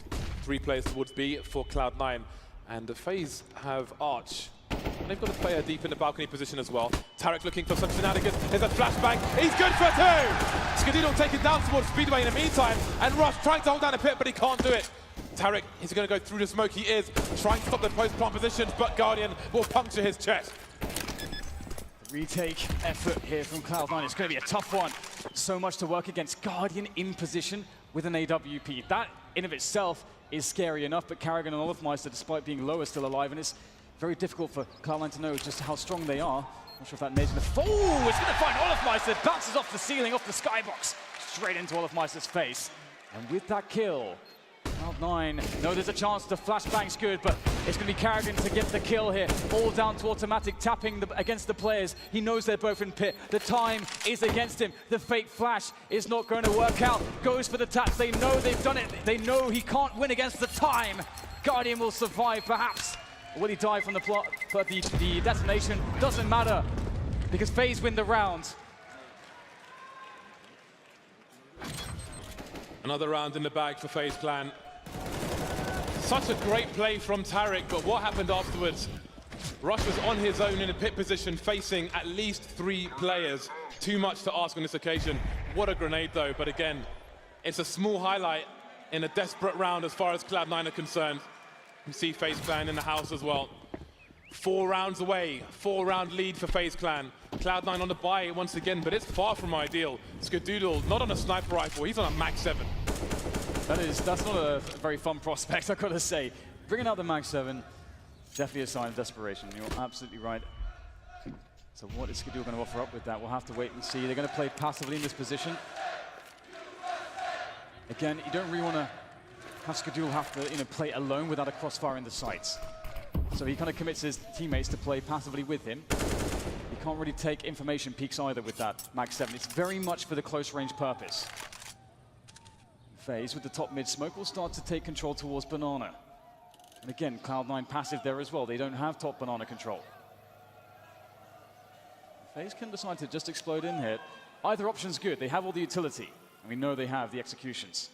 3 players towards B for Cloud9. And the FaZe have Arch. And they've got a player deep in the balcony position as well. Tarek looking for some shenanigans. There's a flashbang. He's good for 2! Skadoodle taken down towards Speedway in the meantime. And Rush trying to hold down a pit, but he can't do it. Tarek is going to go through the smoke. He is trying to stop the post-plant positions, but Guardian will puncture his chest. Retake effort here from Cloud9. It's going to be a tough one. So much to work against. Guardian in position with an AWP. That in of itself is scary enough, but Karrigan and Olofmeister, despite being low, are still alive, and it's very difficult for Cloud9 to know just how strong they are. Not sure if that nade's going to... Oh, it's going to find Olofmeister. Bounces off the ceiling, off the skybox, straight into Olofmeister's face. And with that kill, Cloud9, no, there's a chance. The flashbang's good, but it's going to be Karrigan to get the kill here. All down to automatic, tapping against the players. He knows they're both in pit. The time is against him. The fake flash is not going to work out. Goes for the taps. They know they've done it. They know he can't win against the time. Guardian will survive, perhaps. Will he die from the plot? But the detonation doesn't matter because FaZe win the round. Another round in the bag for FaZe Clan. Such a great play from Tarek, but what happened afterwards? Rush was on his own in a pit position, facing at least 3 players. Too much to ask on this occasion. What a grenade, though. But again, it's a small highlight in a desperate round as far as Cloud9 are concerned. We see FaZe Clan in the house as well. 4 rounds away, 4-round lead for FaZe Clan. Cloud9 on the buy once again, but it's far from ideal. Skadoodle not on a sniper rifle, he's on a Mag 7. That's not a very fun prospect, I've got to say. Bringing out the Mag 7, definitely a sign of desperation. You're absolutely right. So what is Skadoodle going to offer up with that? We'll have to wait and see. They're going to play passively in this position. Again, you don't really want to have Skadoodle have to play alone without a crossfire in the sights. So he kind of commits his teammates to play passively with him. He can't really take information peaks either with that Mag 7. It's very much for the close range purpose. FaZe with the top mid smoke will start to take control towards Banana. And again, Cloud9 passive there as well. They don't have top Banana control. FaZe can decide to just explode in here. Either option's good. They have all the utility. And we know they have the executions.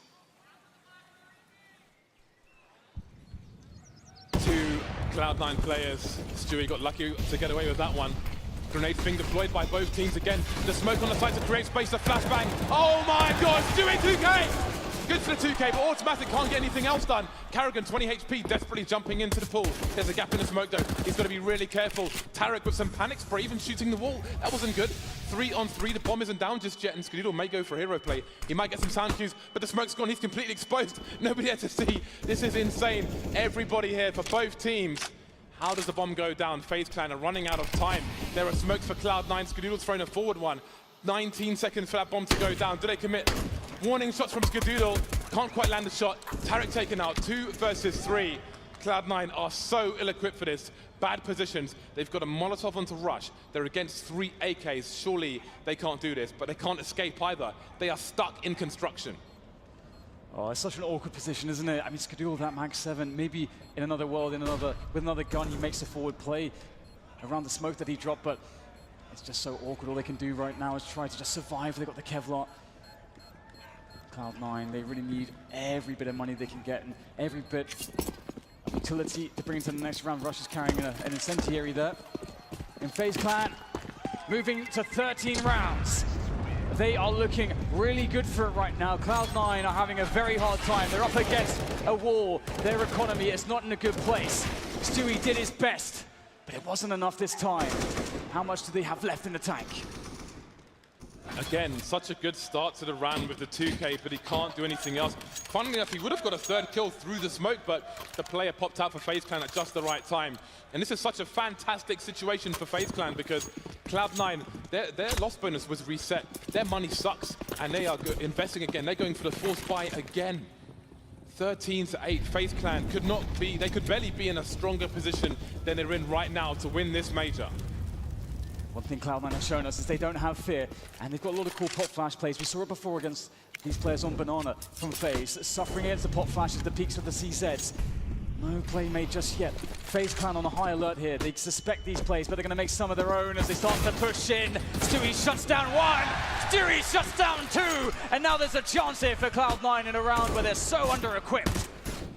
2 Cloud9 players. Stewie got lucky to get away with that one. Grenades being deployed by both teams again. The smoke on the side to create space, the flashbang. Oh my God, Stewie 2K! good for the 2K, but Automatic can't get anything else done. Karrigan, 20 HP, desperately jumping into the pool. There's a gap in the smoke though. He's got to be really careful. Tarek with some panic spray, even shooting the wall. That wasn't good. 3 on 3, the bomb isn't down just yet, and Skadoodle may go for hero play. He might get some sound cues, but the smoke's gone. He's completely exposed. Nobody there to see. This is insane. Everybody here for both teams. How does the bomb go down? Faze Clan are running out of time. There are smokes for Cloud9. Skadoodle's thrown a forward one. 19 seconds for that bomb to go down. Do they commit? Warning shots from Skadoodle. Can't quite land the shot. Tarek taken out. 2 versus 3. Cloud9 are so ill-equipped for this. Bad positions. They've got a Molotov onto Rush. They're against 3 AKs. Surely they can't do this, but they can't escape either. They are stuck in construction. Oh, it's such an awkward position, isn't it? I mean, Skadoodle, that mag 7, maybe in another world, with another gun, he makes a forward play around the smoke that he dropped, but it's just so awkward. All they can do right now is try to just survive. They've got the Kevlar. Cloud9, they really need every bit of money they can get and every bit of utility to bring into the next round. Rush is carrying an incendiary there. In Faze Clan, moving to 13 rounds. They are looking really good for it right now. Cloud9 are having a very hard time. They're up against a wall. Their economy is not in a good place. Stewie did his best, but it wasn't enough this time. How much do they have left in the tank? Again, such a good start to the round with the 2K, but he can't do anything else. Funnily enough, he would have got a 3rd kill through the smoke, but the player popped out for Faze Clan at just the right time. And this is such a fantastic situation for Faze Clan because Cloud9, their loss bonus was reset. Their money sucks, and they are investing again. They're going for the force buy again. 13-8, Faze Clan they could barely be in a stronger position than they're in right now to win this major. One thing Cloud9 have shown us is they don't have fear, and they've got a lot of cool pop flash plays. We saw it before against these players on Banana from Faze, suffering against the pop flashes, the peaks of the CZs. No play made just yet. Faze Clan on a high alert here. They suspect these plays, but they're going to make some of their own as they start to push in. Stewie shuts down 1, Stewie shuts down 2, and now there's a chance here for Cloud9 in a round where they're so under-equipped.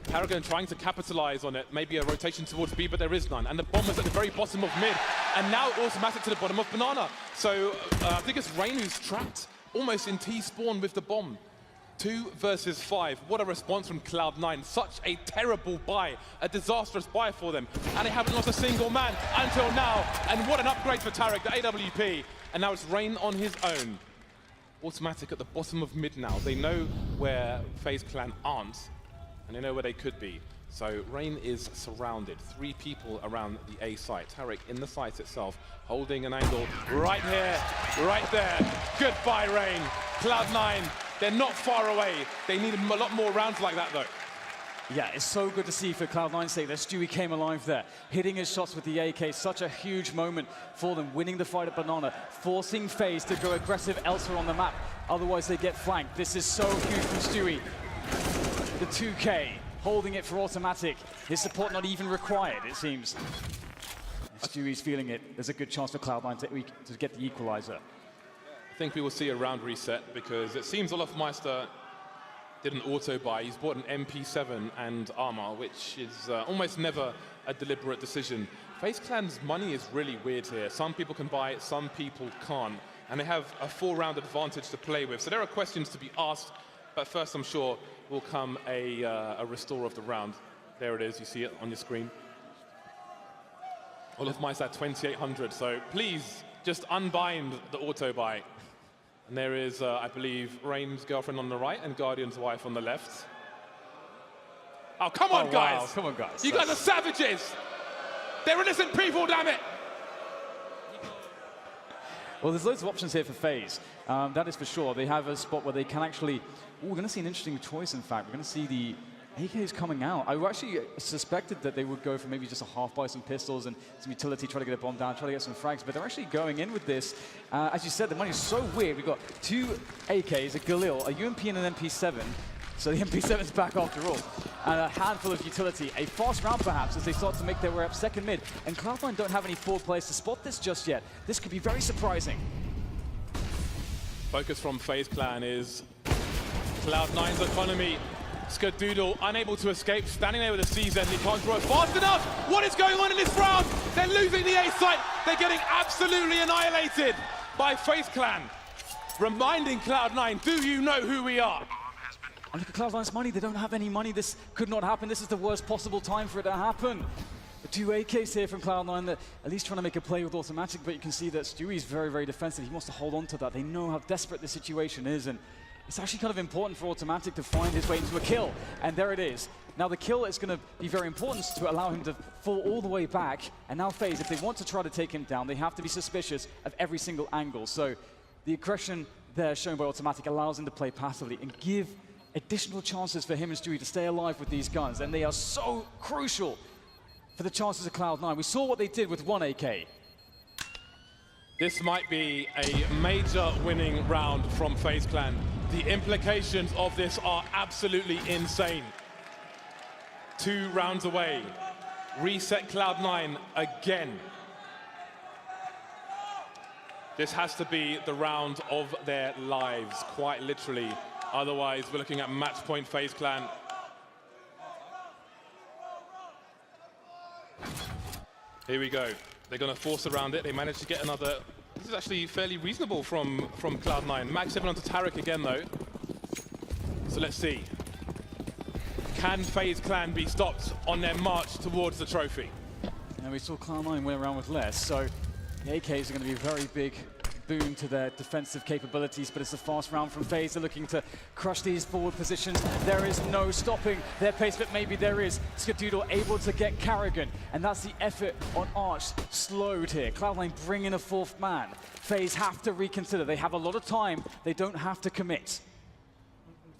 Karrigan trying to capitalize on it, maybe a rotation towards B, but there is none. And the bomb is at the very bottom of mid, and now Automatic to the bottom of Banana. So I think it's Rain who's trapped almost in T-spawn with the bomb. 2 versus 5. What a response from Cloud9. Such a terrible buy, a disastrous buy for them. And they haven't lost a single man until now. And what an upgrade for Tarek, the AWP. And now it's Rain on his own. Automatic at the bottom of mid now. They know where Faze Clan aren't, and they know where they could be. So Rain is surrounded. 3 people around the A site. Tarek in the site itself, holding an angle right here, right there. Goodbye, Rain. Cloud9, they're not far away. They need a lot more rounds like that, though. Yeah, it's so good to see for Cloud9's sake that Stewie came alive there, hitting his shots with the AK. Such a huge moment for them, winning the fight at Banana, forcing Faze to go aggressive elsewhere on the map. Otherwise, they get flanked. This is so huge from Stewie. The 2K holding it for Automatic. His support not even required, it seems. If Stewie's feeling it, there's a good chance for Cloud9 to get the equalizer. I think we will see a round reset because it seems Olofmeister did an auto buy. He's bought an MP7 and armor, which is almost never a deliberate decision. Faze Clan's money is really weird here. Some people can buy it, some people can't. And they have a 4-round advantage to play with. So there are questions to be asked, but first I'm sure will come a restore of the round. There it is, you see it on your screen. Olofmeister at 2,800, so please just unbind the auto buy. And there is, I believe, Rain's girlfriend on the right and Guardian's wife on the left. Oh, come on, guys! Wow. Come on, guys. You guys are savages! They're innocent people, damn it! Well, there's loads of options here for Faze. That is for sure. They have a spot where they can actually... Ooh, we're going to see an interesting choice, in fact. We're going to see the AKs coming out. I actually suspected that they would go for maybe just a half buy some pistols and some utility, try to get a bomb down, try to get some frags, but they're actually going in with this. As you said, the money is so weird. We've got 2 AKs, a Galil, a UMP and an MP7. So the MP7's back after all. And a handful of utility. A fast round perhaps as they start to make their way up second mid. And Cloud9 don't have any forward players to spot this just yet. This could be very surprising. Focus from Faze Clan is Cloud9's economy. Skadoodle unable to escape, standing there with a CZ, he can't draw it fast enough. What is going on in this round? They're losing the A site. They're getting absolutely annihilated by Faze Clan. Reminding Cloud9, do you know who we are? And look at Cloud9's money. They don't have any money. This could not happen. This is the worst possible time for it to happen. The 2 AKs here from Cloud9 that at least trying to make a play with automatic, but you can see that Stewie's very, very defensive. He wants to hold on to that. They know how desperate the situation is, and it's actually kind of important for automatic to find his way into a kill. And there it is. Now the kill is going to be very important to allow him to fall all the way back. And now Faze, if they want to try to take him down, they have to be suspicious of every single angle. So the aggression there shown by automatic allows him to play passively and give additional chances for him and Stewie to stay alive with these guns. And they are so crucial for the chances of Cloud9. We saw what they did with 1 AK. This might be a major winning round from FaZe Clan. The implications of this are absolutely insane. 2 rounds away. Reset Cloud9 again. This has to be the round of their lives, quite literally. Otherwise, we're looking at match point FaZe Clan. Here we go. They're going to force around it. They managed to get another. This is actually fairly reasonable from Cloud9. Max 7 onto Tarek again, though. So let's see. Can FaZe Clan be stopped on their march towards the trophy? Now we saw Cloud9 win around with less, so the AKs are going to be a very big boon to their defensive capabilities, but it's a fast round from Faze. They're looking to crush these forward positions. There is no stopping their pace, but maybe there is. Skadoodle able to get Carrigan, and that's the effort on Arch slowed here. Cloud9 bring in a 4th man. Faze have to reconsider. They have a lot of time. They don't have to commit.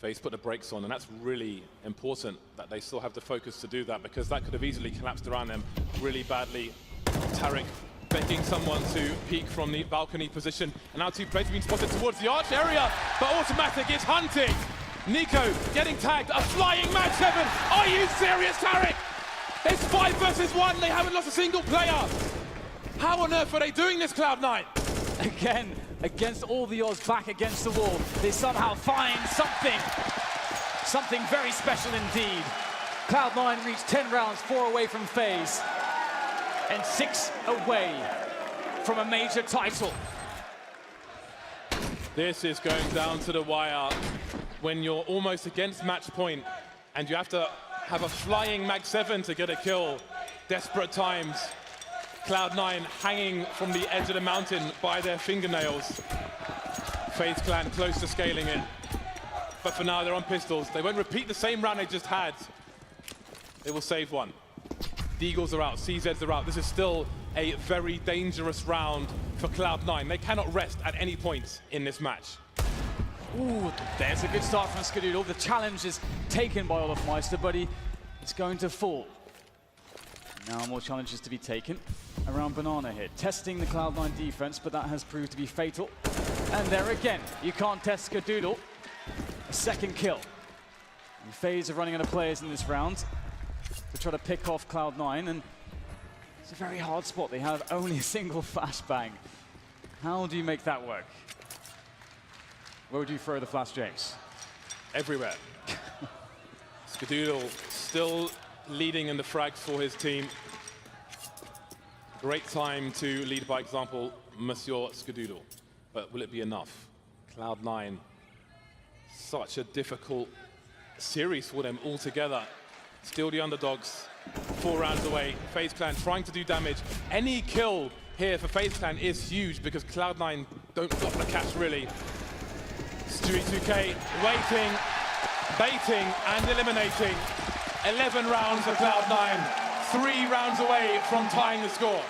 FaZe put the brakes on, and that's really important that they still have the focus to do that, because that could have easily collapsed around them really badly. Tarek begging someone to peek from the balcony position, and now 2 players have been spotted towards the arch area, but automatic is hunting. Nico getting tagged, a flying Mag 7. Are you serious, Tarek? It's 5 versus 1, they haven't lost a single player. How on earth are they doing this, Cloud9? Again, against all the odds, back against the wall, they somehow find something very special indeed. Cloud9 reached 10 rounds, 4 away from Faze, and 6 away from a major title. This is going down to the wire when you're almost against match point and you have to have a flying Mag 7 to get a kill. Desperate times. Cloud9 hanging from the edge of the mountain by their fingernails. FaZe Clan close to scaling it. But for now, they're on pistols. They won't repeat the same round they just had. They will save one. Deagles are out, CZs are out. This is still a very dangerous round for Cloud9. They cannot rest at any point in this match. Ooh, there's a good start from Skadoodle. The challenge is taken by Olofmeister, but it's going to fall. Now more challenges to be taken around Banana here. Testing the Cloud9 defense, but that has proved to be fatal. And there again, you can't test Skadoodle. A 2nd kill. And FaZe are running out of players in this round to try to pick off Cloud9, and it's a very hard spot. They have only a single flashbang. How do you make that work? Where would you throw the flash, James? Everywhere. Skadoodle still leading in the frags for his team. Great time to lead by example, Monsieur Skadoodle. But will it be enough? Cloud9, such a difficult series for them altogether. Still the underdogs, 4 rounds away. FaZe Clan trying to do damage. Any kill here for FaZe Clan is huge because Cloud9 don't got the cash really. Stewie 2K waiting, baiting and eliminating. 11 rounds for Cloud9, 3 rounds away from tying the score.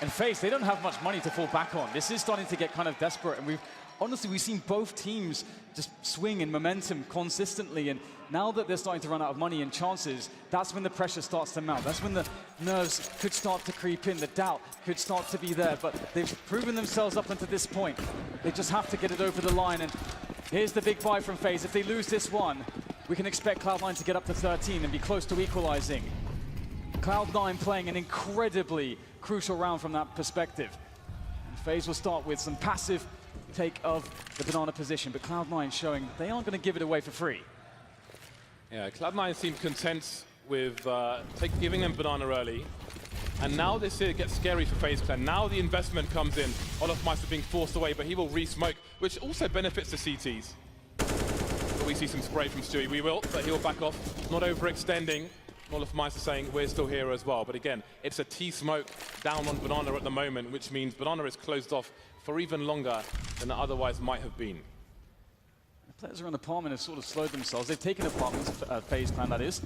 And FaZe, they don't have much money to fall back on. This is starting to get kind of desperate, and honestly, we've seen both teams just swing in momentum consistently, and now that they're starting to run out of money and chances, that's when the pressure starts to mount. That's when the nerves could start to creep in, the doubt could start to be there, but they've proven themselves up until this point. They just have to get it over the line, and here's the big buy from FaZe. If they lose this one, we can expect Cloud9 to get up to 13 and be close to equalizing. Cloud9 playing an incredibly crucial round from that perspective. And FaZe will start with some passive take of the banana position, but Cloud9 showing they aren't going to give it away for free. Yeah, Cloud9 seemed content with giving them banana early. And now this gets scary for FaZe Clan. Now the investment comes in. Olofmeister being forced away, but he will re-smoke. which also benefits the CTs. But we see some spray from Stewie. We will, but he'll back off, not overextending. Olofmeister saying we're still here as well. But again, it's a T-smoke down on Banana at the moment, which means Banana is closed off for even longer than it otherwise might have been. The players around apartment have sort of slowed themselves. They've taken apartments, FaZe clan that is.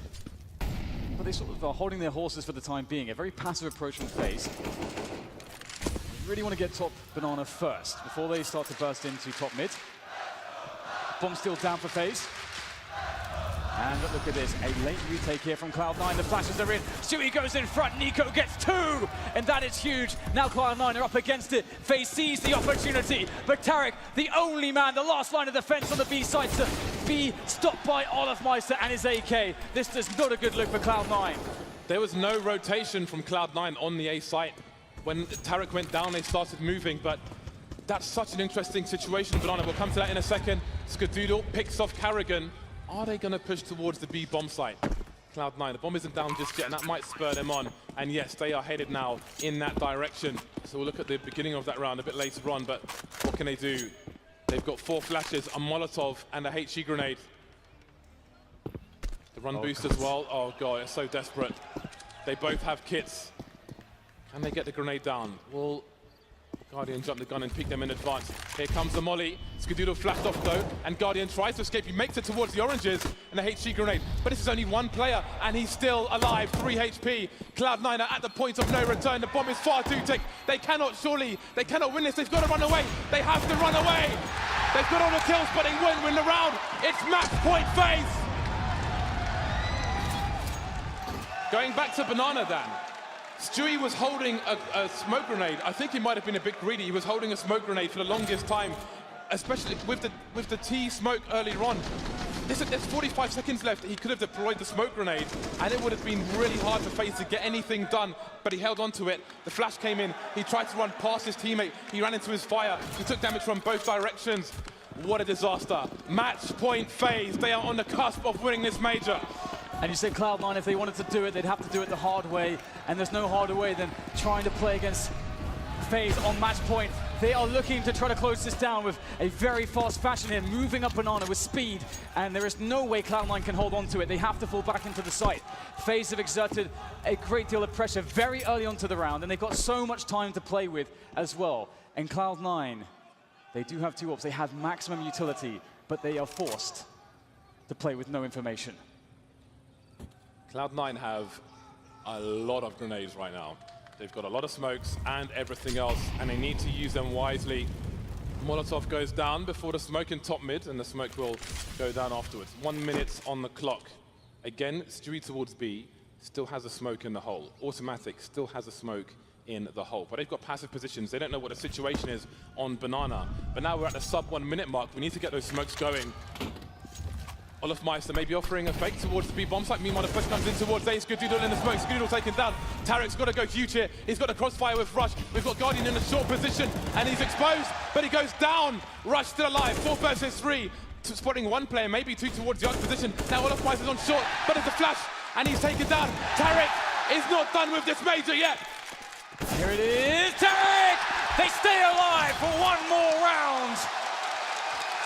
But they sort of are holding their horses for the time being. A very passive approach from FaZe. They really want to get top Banana first before they start to burst into top mid. Bomb still down for FaZe. And look at this, a late retake here from Cloud9. The flashes are in. Stewie goes in front. Nico gets 2, and that is huge. Now Cloud9 are up against it. FaZe sees the opportunity, but Tarek, the only man, the last line of defense on the B side to be stopped by Olofmeister and his AK. This is not a good look for Cloud9. There was no rotation from Cloud9 on the A site. When Tarek went down, they started moving, but that's such an interesting situation. Banana, we'll come to that in a second. Skadoodle picks off Carrigan. Are they going to push towards the B bomb site? Cloud9, the bomb isn't down just yet, and that might spur them on. And yes, they are headed now in that direction. So we'll look at the beginning of that round a bit later on, but what can they do? They've got 4 flashes, a Molotov, and a HE grenade. The run boost as well. Oh god, it's so desperate. They both have kits. Can they get the grenade down? Well, Guardian jumped the gun and peeked them in advance. Here comes the molly. Skadoodle flashed off though, and Guardian tries to escape. He makes it towards the oranges and a HG grenade. But this is only one player, and he's still alive. 3 HP. Cloud9 are at the point of no return. The bomb is far too thick. They cannot win this. They've got to run away. They have to run away. They've got all the kills, but they won't win the round. It's match point FaZe. Going back to Banana then. Stewie was holding a smoke grenade. I think he might have been a bit greedy. He was holding a smoke grenade for the longest time, especially with the T smoke earlier on. There's 45 seconds left. He could have deployed the smoke grenade, and it would have been really hard for FaZe to get anything done, but he held on to it. The flash came in. He tried to run past his teammate. He ran into his fire. He took damage from both directions. What a disaster. Match point FaZe. They are on the cusp of winning this major. And you said Cloud9, if they wanted to do it, they'd have to do it the hard way. And there's no harder way than trying to play against FaZe on match point. They are looking to try to close this down with a very fast fashion here, moving up Banana with speed. And there is no way Cloud9 can hold on to it. They have to fall back into the site. FaZe have exerted a great deal of pressure very early onto the round, and they've got so much time to play with as well. And Cloud9, they do have 2 ops. They have maximum utility, but they are forced to play with no information. Cloud9 have a lot of grenades right now. They've got a lot of smokes and everything else, and they need to use them wisely. Molotov goes down before the smoke in top mid, and the smoke will go down afterwards. 1 minute on the clock. Again, Stewie towards B, still has a smoke in the hole. Automatic still has a smoke in the hole, but they've got passive positions. They don't know what the situation is on Banana. But now we're at the sub 1 minute mark. We need to get those smokes going. Olofmeister maybe offering a fake towards the B bomb site. Meanwhile, the push comes in towards A. Skadoodle in the smoke. Skadoodle taken down. Tarek's got to go huge here. He's got a crossfire with Rush. We've got Guardian in a short position, and he's exposed, but he goes down. Rush still alive. 4 versus 3. Spotting 1 player, maybe 2 towards the arc position. Now Olofmeister's on short, but it's a flash, and he's taken down. Tarek is not done with this major yet. Here it is, Tarek! They stay alive for 1 more round.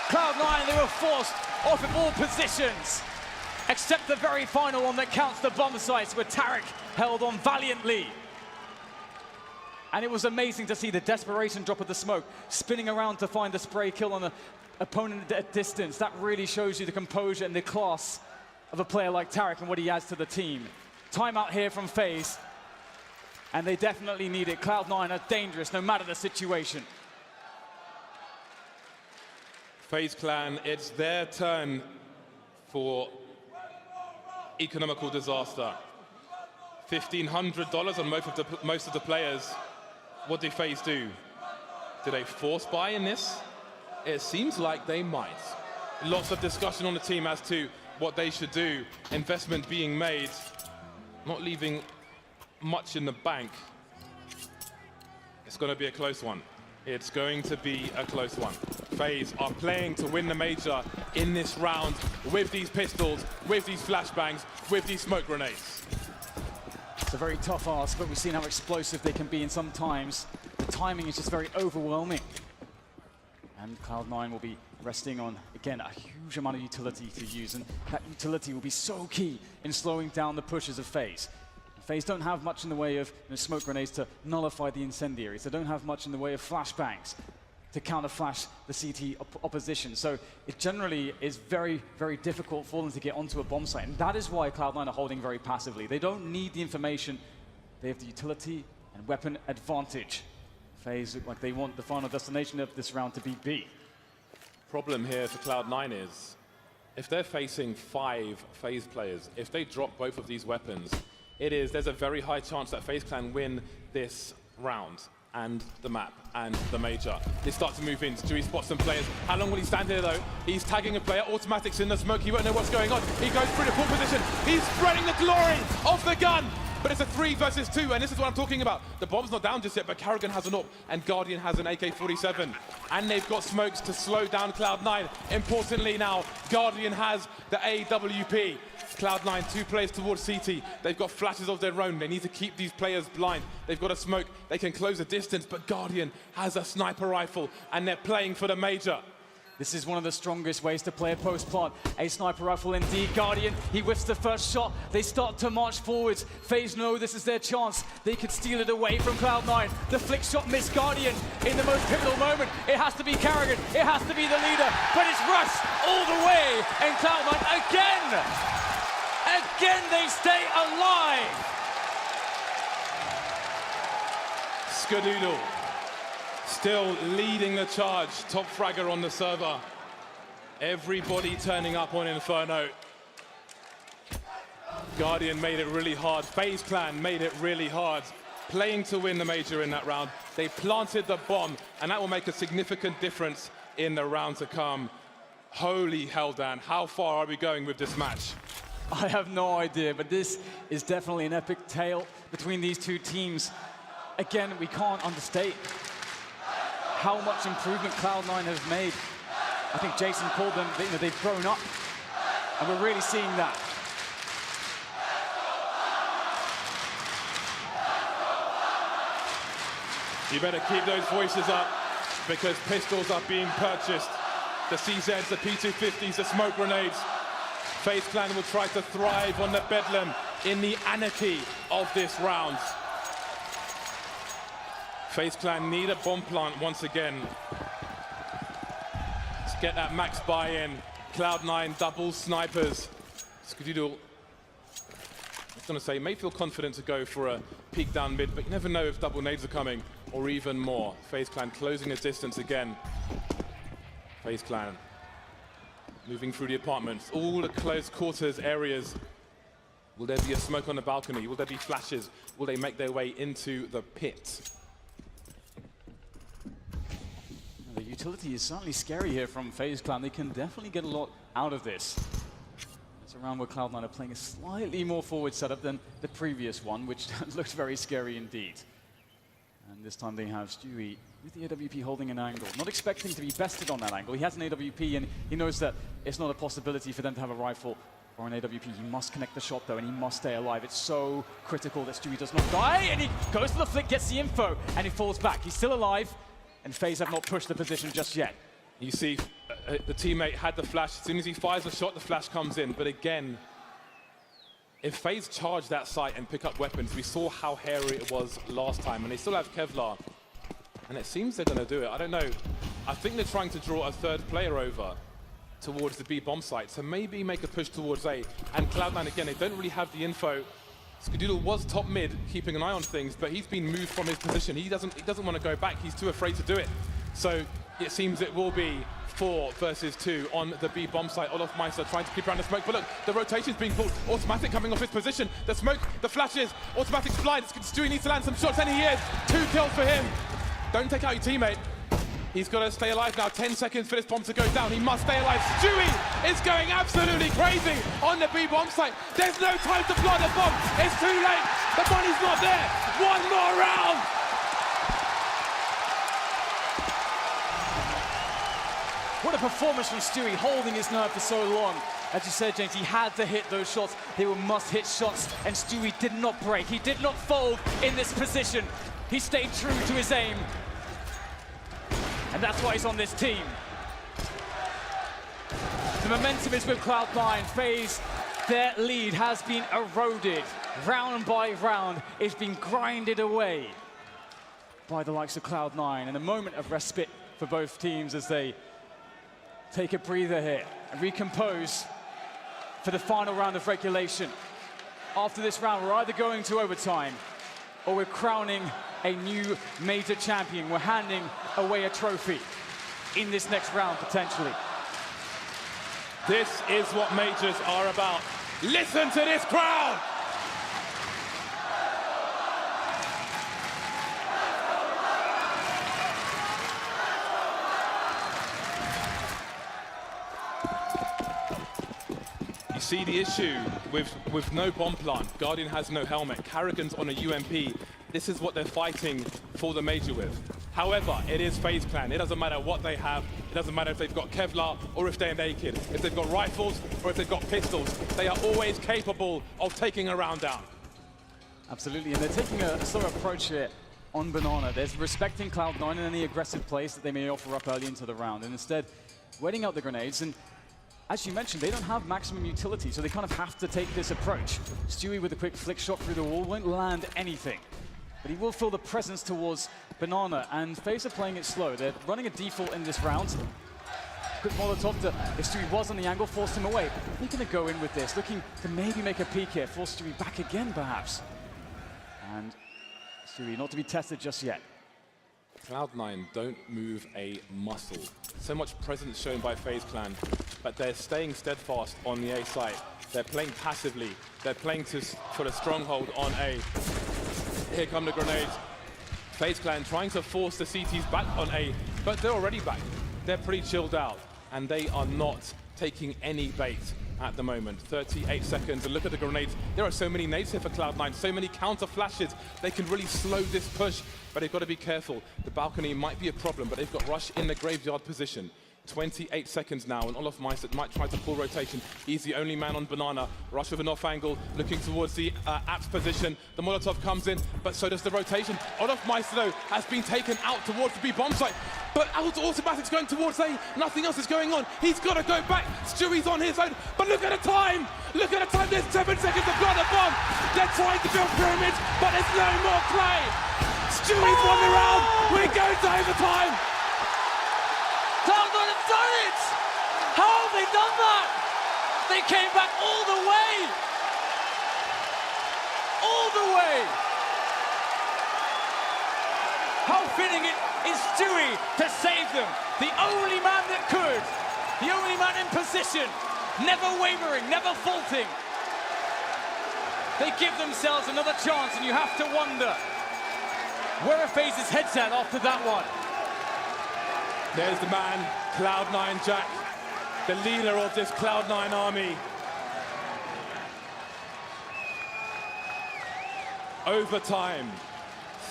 Cloud9, they were forced off of all positions, except the very final one that counts the bomb sites, where Tarek held on valiantly. And it was amazing to see the desperation drop of the smoke, spinning around to find the spray kill on the opponent at distance. That really shows you the composure and the class of a player like Tarek and what he adds to the team. Timeout here from FaZe, and they definitely need it. Cloud9 are dangerous no matter the situation. FaZe Clan, it's their turn for economical disaster. $1,500 on most of the players. What do FaZe do? Do they force buy in this? It seems like they might. Lots of discussion on the team as to what they should do. Investment being made, not leaving much in the bank. It's going to be a close one. It's going to be a close one. FaZe are playing to win the major in this round with these pistols, with these flashbangs, with these smoke grenades. It's a very tough ask, but we've seen how explosive they can be, and sometimes the timing is just very overwhelming. And And Cloud9 will be resting on, again, a huge amount of utility to use, and that utility will be so key in slowing down the pushes of Faze. Faze don't have much in the way of smoke grenades to nullify the incendiaries. They don't have much in the way of flashbangs to counter-flash the CT opposition. So it generally is very, very difficult for them to get onto a bomb site. And that is why Cloud9 are holding very passively. They don't need the information. They have the utility and weapon advantage. Faze look like they want the final destination of this round to be B. Problem here for Cloud9 is, if they're facing 5 Faze players, if they drop both of these weapons, there's a very high chance that Faze Clan win this round and the map and the major. They start to move in. Stewie spots some players. How long will he stand here though? He's tagging a player. Automatics in the smoke. He won't know what's going on. He goes through the full position. He's spreading the glory of the gun. But it's a 3 versus 2, and this is what I'm talking about. The bomb's not down just yet, but Karrigan has an AWP, and Guardian has an AK-47. And they've got smokes to slow down Cloud9. Importantly now, Guardian has the AWP. Cloud9, 2 players towards CT. They've got flashes of their own. They need to keep these players blind. They've got a smoke. They can close the distance, but Guardian has a sniper rifle, and they're playing for the major. This is one of the strongest ways to play a post-plant. A sniper rifle indeed. Guardian, he whiffs the first shot. They start to march forwards. Faze know this is their chance. They could steal it away from Cloud9. The flick shot missed Guardian in the most pivotal moment. It has to be Karrigan. It has to be the leader. But it's rushed all the way. And Cloud9 again they stay alive. Skadoodle still leading the charge. Top fragger on the server. Everybody turning up on Inferno. Guardian made it really hard. Faze Clan made it really hard. Playing to win the major in that round. They planted the bomb, and that will make a significant difference in the round to come. Holy hell, Dan. How far are we going with this match? I have no idea, but this is definitely an epic tale between these two teams. Again, we can't understate how much improvement Cloud9 has made. I think Jason called them, they've grown up, and we're really seeing that. You better keep those voices up, because pistols are being purchased. The CZs, the P250s, the smoke grenades. Faze Clan will try to thrive on the bedlam in the anarchy of this round. Faze Clan need a bomb plant once again. Let's get that max buy-in. Cloud9 double snipers. Skadoodle, I was going to say, may feel confident to go for a peek down mid, but you never know if double nades are coming, or even more. Faze Clan closing the distance again. Faze Clan moving through the apartments, all the close quarters areas. Will there be a smoke on the balcony? Will there be flashes? Will they make their way into the pit? The utility is certainly scary here from Faze Clan. They can definitely get a lot out of this. It's a round where Cloud9 are playing a slightly more forward setup than the previous one, which looked very scary indeed. And this time they have Stewie with the AWP holding an angle. Not expecting to be bested on that angle. He has an AWP and he knows that it's not a possibility for them to have a rifle or an AWP. He must connect the shot though, and he must stay alive. It's so critical that Stewie does not die, and he goes for the flick, gets the info, and he falls back. He's still alive, and Faze have not pushed the position just yet. You see, the teammate had the flash. As soon as he fires a shot, the flash comes in. But again, if Faze charge that site and pick up weapons, we saw how hairy it was last time, and they still have Kevlar. And it seems they're going to do it. I don't know. I think they're trying to draw a third player over towards the B bomb site, so maybe make a push towards A. And Cloud9, again, they don't really have the info. Skadoodle was top mid, keeping an eye on things, but he's been moved from his position. He doesn't want to go back. He's too afraid to do it. So it seems it will be 4 versus 2 on the B bomb site. Olaf Meister trying to keep around the smoke, but look, the rotation's being pulled. Automatic coming off his position. The smoke, the flashes, Automatic's blind. Stewie needs to land some shots, and he is. 2 kills for him. Don't take out your teammate. He's got to stay alive now. 10 seconds for this bomb to go down. He must stay alive. Stewie is going absolutely crazy on the B bomb site. There's no time to plant the bomb. It's too late. The money's not there. One more round. What a performance from Stewie, holding his nerve for so long. As you said, James, he had to hit those shots. They were must-hit shots, and Stewie did not break. He did not fold in this position. He stayed true to his aim. And that's why he's on this team. momentum is with Cloud9. Faze, their lead has been eroded round by round. It's been grinded away by the likes of Cloud9, and a moment of respite for both teams as they take a breather here and recompose for the final round of regulation. After this round, we're either going to overtime or we're crowning a new major champion. We're handing away a trophy in this next round, potentially. This is what majors are about. Listen to this crowd! You see the issue with no bomb plant. Guardian has no helmet. Karrigan's on a UMP. This is what they're fighting for the major with. However, it is FaZe Clan. It doesn't matter what they have. It doesn't matter if they've got Kevlar or if they're naked. If they've got rifles or if they've got pistols. They are always capable of taking a round down. Absolutely, and they're taking a slow approach here on Banana. They're respecting Cloud9 and any aggressive plays that they may offer up early into the round, and instead waiting out the grenades. And as you mentioned, they don't have maximum utility, so they kind of have to take this approach. Stewie with a quick flick shot through the wall won't land anything, but he will feel the presence towards Banana, and FaZe are playing it slow. They're running a default in this round. Quick Molotov to, if Stewie was on the angle, forced him away. They're going to go in with this, looking to maybe make a peek here, force Stewie back again, perhaps. And Stewie not to be tested just yet. Cloud9 don't move a muscle. So much presence shown by FaZe Clan, but they're staying steadfast on the A site. They're playing passively. They're playing to put a stronghold on A. Here come the grenades. FaZe Clan trying to force the CTs back on A, but they're already back. They're pretty chilled out, and they are not taking any bait at the moment. 38 seconds, and look at the grenades. There are so many nades here for Cloud9, so many counter flashes. They can really slow this push, but they've got to be careful. The balcony might be a problem, but they've got Rush in the graveyard position. 28 seconds now, and Olaf Meister might try to pull rotation. He's the only man on Banana. Rush with an off angle, looking towards the apps position. The Molotov comes in, but so does the rotation. Olaf Meister, though, has been taken out towards the B bomb site, but automatic's going towards A. Nothing else is going on. He's got to go back. Stewie's on his own, but look at the time. Look at the time. There's 7 seconds to blow the bomb. They're trying to build pyramids, but there's no more play. Stewie's won the round. We're going to overtime. Cloud9 have done it! How have they done that? They came back all the way! All the way! How fitting it is Stewie to save them. The only man that could. The only man in position. Never wavering, never faulting. They give themselves another chance, and you have to wonder where are FaZe's heads at after that one. There's the man, Cloud9 Jack, the leader of this Cloud9 army. Overtime,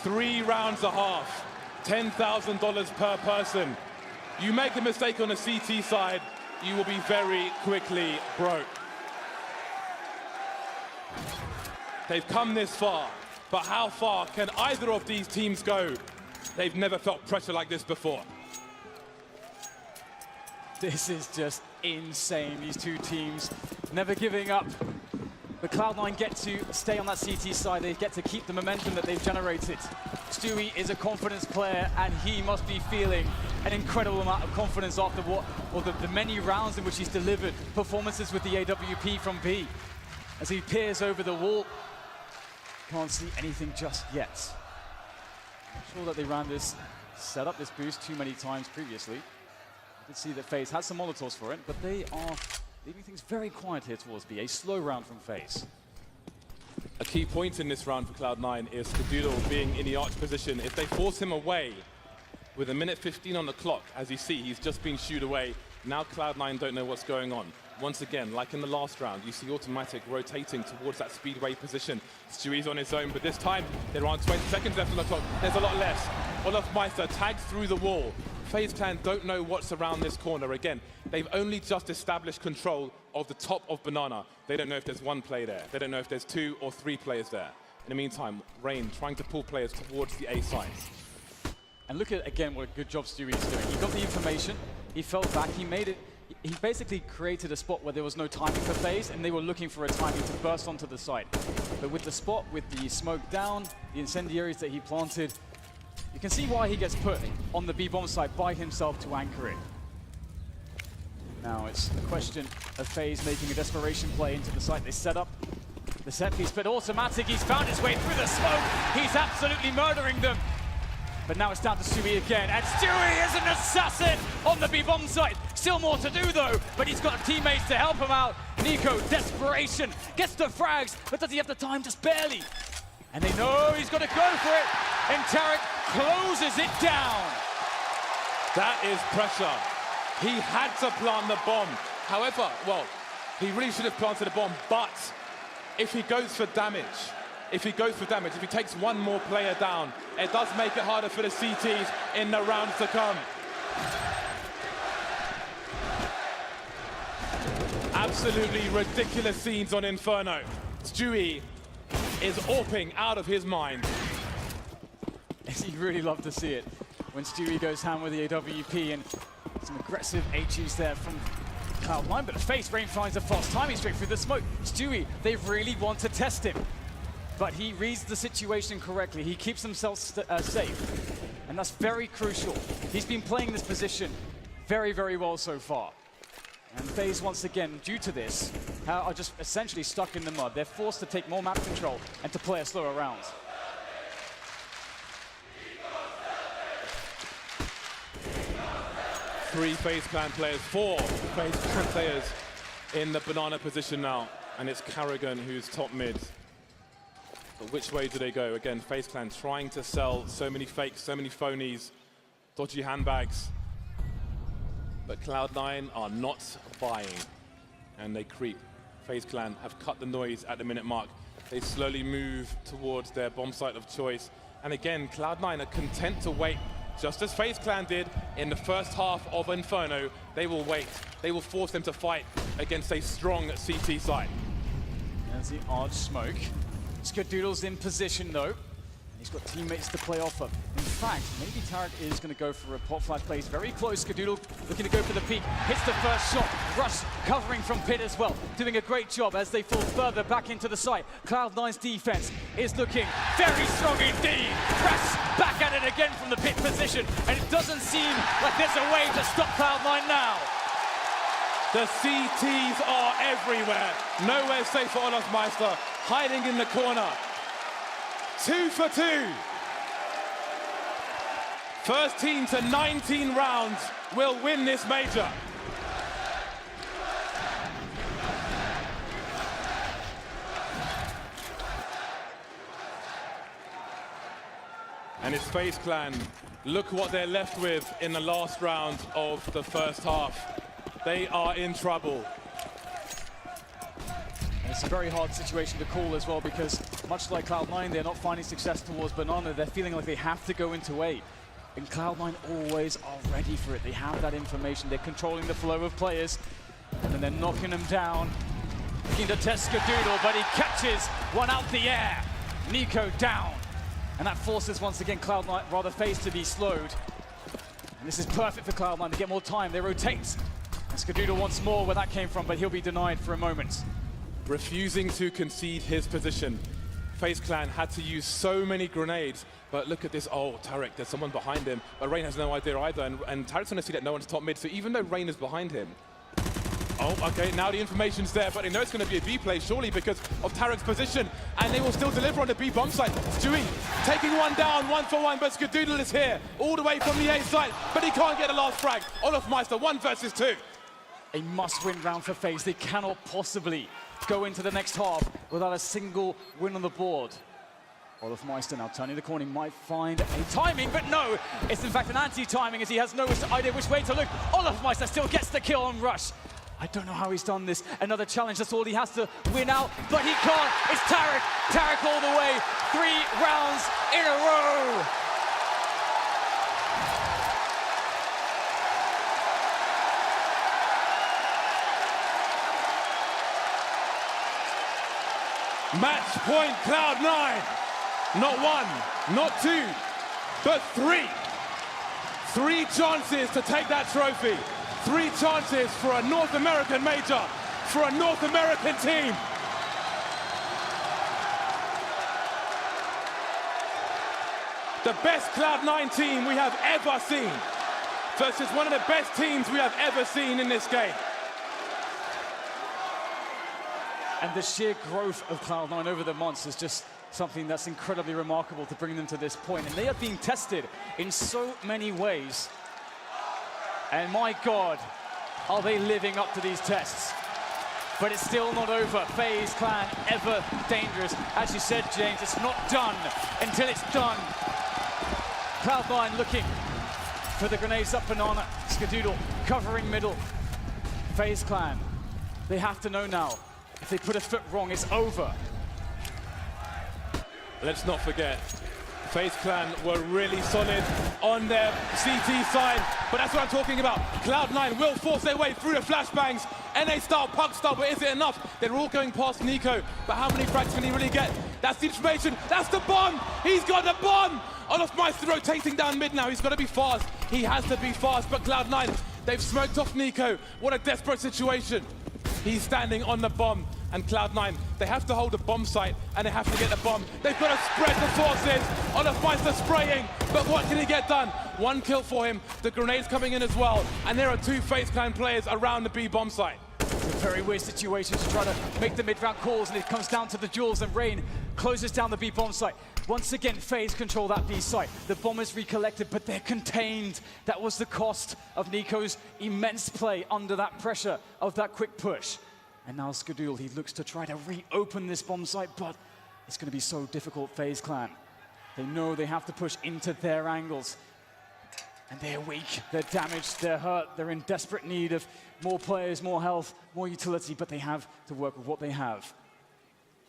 3 rounds a half, $10,000 per person. You make a mistake on the CT side, you will be very quickly broke. They've come this far, but how far can either of these teams go? They've never felt pressure like this before. This is just insane, these two teams never giving up. But Cloud9 get to stay on that CT side, they get to keep the momentum that they've generated. Stewie is a confidence player, and he must be feeling an incredible amount of confidence after the many rounds in which he's delivered performances with the AWP from B. As he peers over the wall, can't see anything just yet. I'm sure that they ran this, set up this boost too many times previously. You can see that FaZe has some Molotovs for it, but they are leaving things very quiet here towards B. A slow round from FaZe. A key point in this round for Cloud9 is Skadoodle being in the arch position. If they force him away with 1:15 on the clock, as you see, he's just been shooed away. Now Cloud9 don't know what's going on. Once again, like in the last round, you see Automatic rotating towards that speedway position. Stewie's on his own, but this time, there are 20 seconds left on the clock. There's a lot less. Olaf Meister tags through the wall. FaZe Clan don't know what's around this corner. Again, they've only just established control of the top of Banana. They don't know if there's 1 player there. They don't know if there's 2 or 3 players there. In the meantime, Rain trying to pull players towards the A side. And look at, again, what a good job Stewie's doing. He got the information, he fell back, he made it, he basically created a spot where there was no timing for Faze, and they were looking for a timing to burst onto the site. But with the spot, with the smoke down, the incendiaries that he planted, you can see why he gets put on the B-bomb site by himself to anchor it. Now it's a question of Faze making a desperation play into the site. They set up the set piece, but automatic, he's found his way through the smoke. He's absolutely murdering them. But now it's down to Stewie again, and Stewie is an assassin on the B-bomb site. Still more to do though, but he's got teammates to help him out. Nico, desperation, gets the frags, but does he have the time? Just barely. And they know he's got to go for it, and Tarek closes it down. That is pressure. He had to plant the bomb. However, well, he really should have planted the bomb, but if he goes for damage, if he takes one more player down, it does make it harder for the CTs in the rounds to come. Absolutely ridiculous scenes on Inferno. Stewie is AWPing out of his mind. You really love to see it when Stewie goes ham with the AWP, and some aggressive HEs there from Cloud9, but the Faze Rain finds a fast timing straight through the smoke. Stewie, they really want to test him, but he reads the situation correctly. He keeps himself safe, and that's very crucial. He's been playing this position very, very well so far. And Faze, once again, due to this, are just essentially stuck in the mud. They're forced to take more map control and to play a slower round. Three FaZe Clan players, four FaZe Clan players in the banana position now. And it's Carrigan who's top mid. But which way do they go? Again, FaZe Clan trying to sell so many fakes, so many phonies, dodgy handbags. But Cloud9 are not buying, and they creep. FaZe Clan have cut the noise at the minute mark. They slowly move towards their bomb site of choice. And again, Cloud9 are content to wait, just as FaZe Clan did in the first half of Inferno. They will wait. They will force them to fight against a strong CT side. There's the odd smoke. Skadoodle's in position though. He's got teammates to play off of. In fact, maybe Tarek is going to go for a pot flash plays very close. Skadoodle looking to go for the peak. Hits the first shot. Rush covering from pit as well. Doing a great job as they fall further back into the site. Cloud9's defense is looking very strong indeed. Press back at it again from the pit position. And it doesn't seem like there's a way to stop Cloud9 now. The CTs are everywhere. Nowhere safe for Olaf Meister. Hiding in the corner. 2 for 2. First team to 19 rounds will win this major. And it's FaZe Clan. Look what they're left with in the last round of the first half. They are in trouble. It's a very hard situation to call as well, because much like Cloud9, they're not finding success towards Banana. They're feeling like they have to go into A. And Cloud9 always are ready for it. They have that information. They're controlling the flow of players. And then they're knocking them down. Looking to test Skadoodle, but he catches one out the air. Nico down. And that forces, once again, Cloud9, rather FaZe to be slowed. And this is perfect for Cloud9 to get more time. They rotate. And Skadoodle wants more where that came from, but he'll be denied for a moment. Refusing to concede his position. FaZe Clan had to use so many grenades, but look at this. Oh, Tarek, there's someone behind him, but Rain has no idea either, and Tarek's gonna see that no one's top mid, so even though Rain is behind him, oh, okay, now the information's there, but they know it's gonna be a B play, surely, because of Tarek's position, and they will still deliver on the B bomb site. Stewie taking one down, 1 for 1, but Skadoodle is here, all the way from the A site, but he can't get the last frag. Olaf Meister, 1 versus 2. A must-win round for FaZe. They cannot possibly go into the next half without a single win on the board. Olaf Meister now turning the corner. He might find a timing, but no. It's in fact an anti-timing as he has no idea which way to look. Olaf Meister still gets the kill on Rush. I don't know how he's done this. Another challenge, that's all he has to win out, but he can't. It's Tarek. Tarek all the way. 3 rounds in a row. Match point Cloud9. Not 1, not 2, but 3. 3 chances to take that trophy. 3 chances for a North American major, for a North American team. The best Cloud9 team we have ever seen versus one of the best teams we have ever seen in this game. And the sheer growth of Cloud9 over the months is just something that's incredibly remarkable to bring them to this point. And they are being tested in so many ways. And my God, are they living up to these tests? But it's still not over. Faze clan, ever dangerous. As you said, James, it's not done until it's done. Cloud9 looking for the grenades up banana. Skadoodle covering middle. Faze clan, they have to know now. If they put a foot wrong, it's over. Let's not forget, Faze clan were really solid on their CT side, but that's what I'm talking about. Cloud9 will force their way through the flashbangs, NA style, Pug style, but is it enough? They're all going past Nico, but how many frags can he really get? That's the information, that's the bomb! He's got the bomb! Olofmeister rotating down mid now, he's got to be fast. He has to be fast, but Cloud9, they've smoked off Nico. What a desperate situation. He's standing on the bomb, and Cloud9, they have to hold the bomb site, and they have to get the bomb. They've got to spread the forces. Olofmeister spraying, but what can he get done? 1 kill for him, the grenades coming in as well, and there are 2 Faze clan players around the B bomb site. It's a very weird situation to try to make the mid-round calls, and it comes down to the duels, and Rain closes down the B bomb site. Once again, Faze control that B site. The bomb is recollected, but they're contained. That was the cost of Nico's immense play under that pressure of that quick push. And now Skadoodle, he looks to try to reopen this bomb site, but it's going to be so difficult, Faze clan. They know they have to push into their angles. And they're weak, they're damaged, they're hurt, they're in desperate need of more players, more health, more utility, but they have to work with what they have.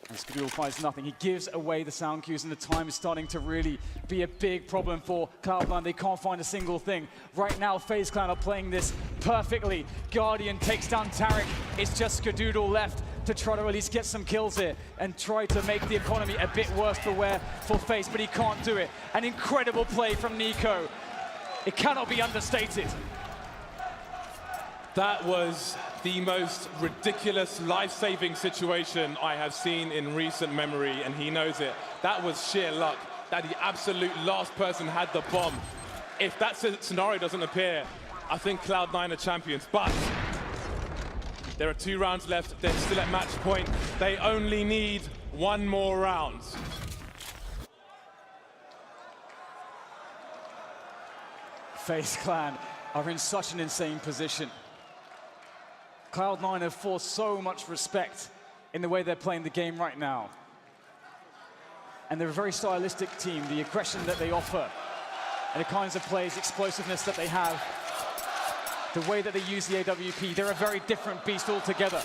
And Skadoodle finds nothing. He gives away the sound cues, and the time is starting to really be a big problem for Cloud9. They can't find a single thing. Right now, Faze clan are playing this perfectly. Guardian takes down Tarek. It's just Skadoodle left to try to at least get some kills here and try to make the economy a bit worse for Faze, but he can't do it. An incredible play from Nico. It cannot be understated. That was the most ridiculous life-saving situation I have seen in recent memory, and he knows it. That was sheer luck, that the absolute last person had the bomb. If that scenario doesn't appear, I think Cloud9 are champions, but there are 2 rounds left. They're still at match point. They only need 1 more round. Faze clan are in such an insane position. Cloud9 have forced so much respect in the way they're playing the game right now. And they're a very stylistic team. The aggression that they offer, and the kinds of plays, explosiveness that they have, the way that they use the AWP, they're a very different beast altogether.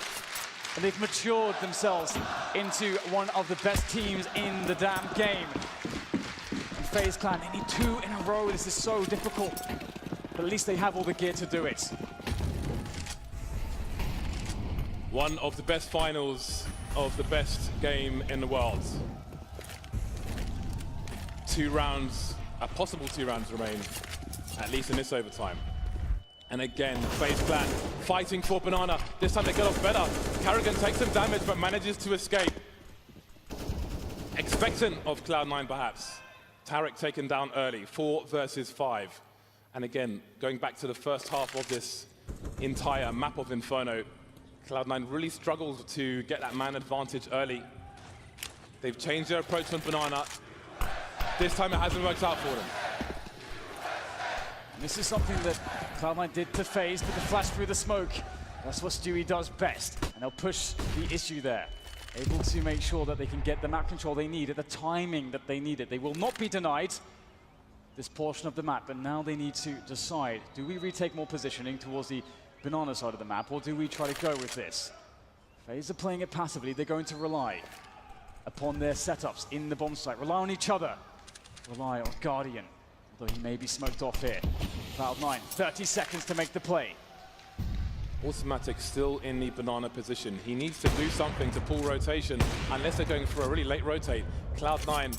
And they've matured themselves into one of the best teams in the damn game. And Faze clan, they need 2 in a row. This is so difficult. But at least they have all the gear to do it. One of the best finals of the best game in the world. 2 rounds, a possible 2 rounds remain, at least in this overtime. And again, Faze clan fighting for Banana. This time they get off better. Carrigan takes some damage, but manages to escape. Expectant of Cloud9, perhaps. Tarek taken down early, 4 versus 5. And again, going back to the first half of this entire map of Inferno, Cloud9 really struggled to get that man advantage early. They've changed their approach on Banana. This time it hasn't worked out for them. And this is something that Cloud9 did to Faze, but the flash through the smoke. That's what Stewie does best. And they'll push the issue there. Able to make sure that they can get the map control they need at the timing that they need it. They will not be denied this portion of the map, but now they need to decide, do we retake more positioning towards the Banana side of the map, or do we try to go with this? Faze are playing it passively. They're going to rely upon their setups in the bomb site. Rely on each other. Rely on Guardian, although he may be smoked off here. Cloud9, 30 seconds to make the play. Automatic still in the Banana position. He needs to do something to pull rotation, unless they're going for a really late rotate. Cloud9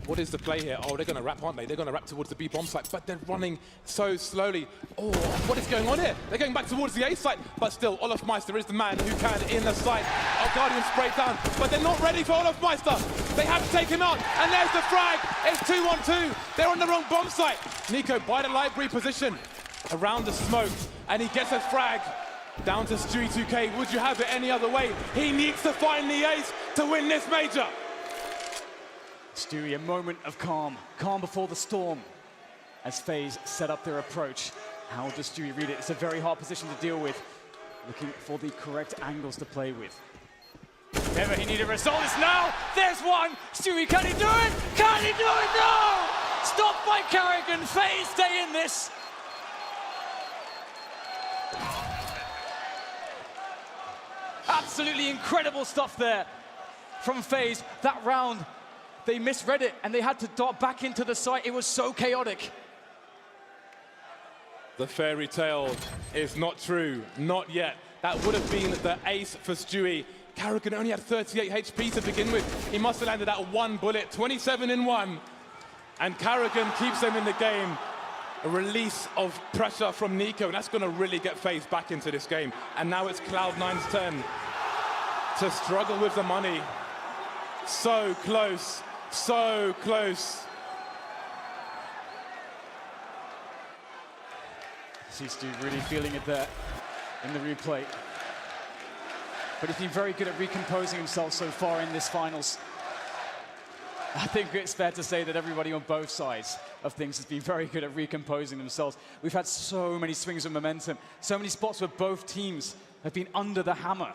What is the play here? Oh, they're going to wrap, aren't they? They're going to wrap towards the B bomb site, but they're running so slowly. Oh, what is going on here? They're going back towards the A site, but still, Olofmeister is the man who can in the site. Our Guardian sprayed down, but they're not ready for Olofmeister. They have to take him out, and there's the frag. It's 2-on-2. They're on the wrong bomb site. NiKo by the library position around the smoke, and he gets a frag. Down to Stewie 2K. Would you have it any other way? He needs to find the ace to win this major. Stewie, a moment of calm. Calm before the storm. As FaZe set up their approach. How does Stewie read it? It's a very hard position to deal with. Looking for the correct angles to play with. If ever he needed a result, it's now. There's one. Stewie, can he do it? Can he do it? No! Stopped by Carrigan. FaZe stay in this. Absolutely incredible stuff there from FaZe. That round, they misread it and they had to dart back into the site. It was so chaotic. The fairy tale is not true, not yet. That would have been the ace for Stewie. Carrigan only had 38 HP to begin with. He must have landed that one bullet, 27 in one. And Carrigan keeps them in the game. A release of pressure from NiKo, and that's going to really get FaZe back into this game. And now it's Cloud9's turn to struggle with the money. So close, so close. See Stu really feeling it there in the replay. But he's been very good at recomposing himself so far in this finals. I think it's fair to say that everybody on both sides of things has been very good at recomposing themselves. We've had so many swings of momentum, so many spots where both teams have been under the hammer,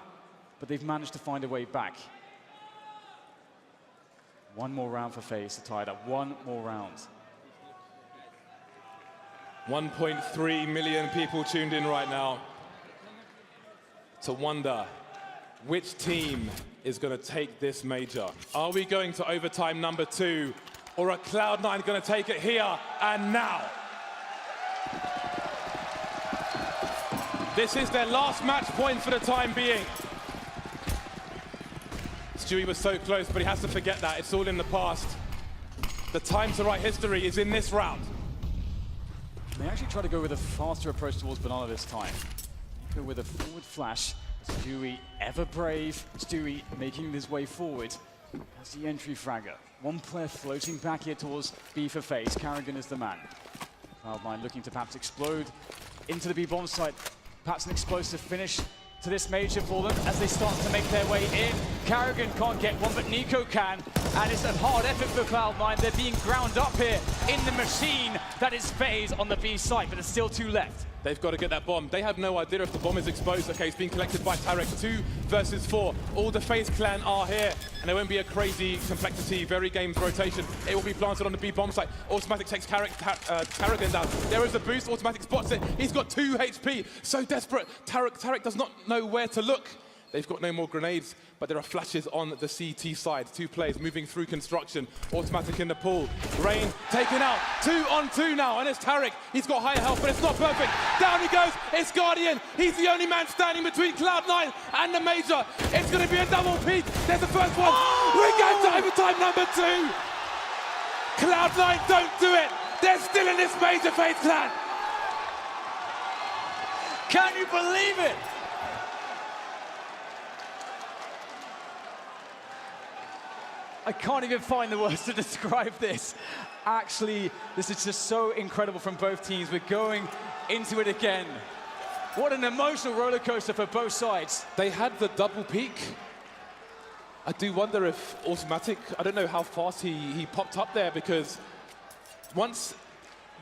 but they've managed to find a way back. One more round for FaZe to tie it up. One more round. 1.3 million people tuned in right now to wonder which team is going to take this major. Are we going to overtime number 2, or are Cloud9 going to take it here and now? This is their last match point for the time being. Stewie was so close, but he has to forget that. It's all in the past. The time to write history is in this round. They actually try to go with a faster approach towards Banana this time. Go with a forward flash. Stewie, ever brave. Stewie making his way forward as the entry fragger. One player floating back here towards B for FaZe. Carrigan is the man. Cloud9 looking to perhaps explode into the B bomb site. Perhaps an explosive finish to this major for them as they start to make their way in. Carrigan can't get one, but NiKo can. And it's a hard effort for Cloud9. They're being ground up here in the machine that is FaZe on the B site, but there's still 2 left. They've got to get that bomb. They have no idea if the bomb is exposed. Okay, it's being collected by Tarek. 2 versus 4. All the FaZe clan are here, and there won't be a crazy complexity, very games rotation. It will be planted on the B bomb site. Automatic takes Carrigan down. There is a boost. Automatic spots it. He's got 2 HP. So desperate. Tarek does not know where to look. They've got no more grenades, but there are flashes on the CT side. 2 players moving through construction. Automatic in the pool. Rain taken out. 2-on-2 now, and it's Tarek. He's got higher health, but it's not perfect. Down he goes. It's Guardian. He's the only man standing between Cloud9 and the major. It's going to be a double peak. There's the first one. Oh! We're going to overtime number 2. Cloud9 don't do it. They're still in this major, FaZe clan. Can you believe it? I can't even find the words to describe this. Actually, this is just so incredible from both teams. We're going into it again. What an emotional roller coaster for both sides. They had the double peak. I do wonder if Automatic, I don't know how fast he popped up there, because once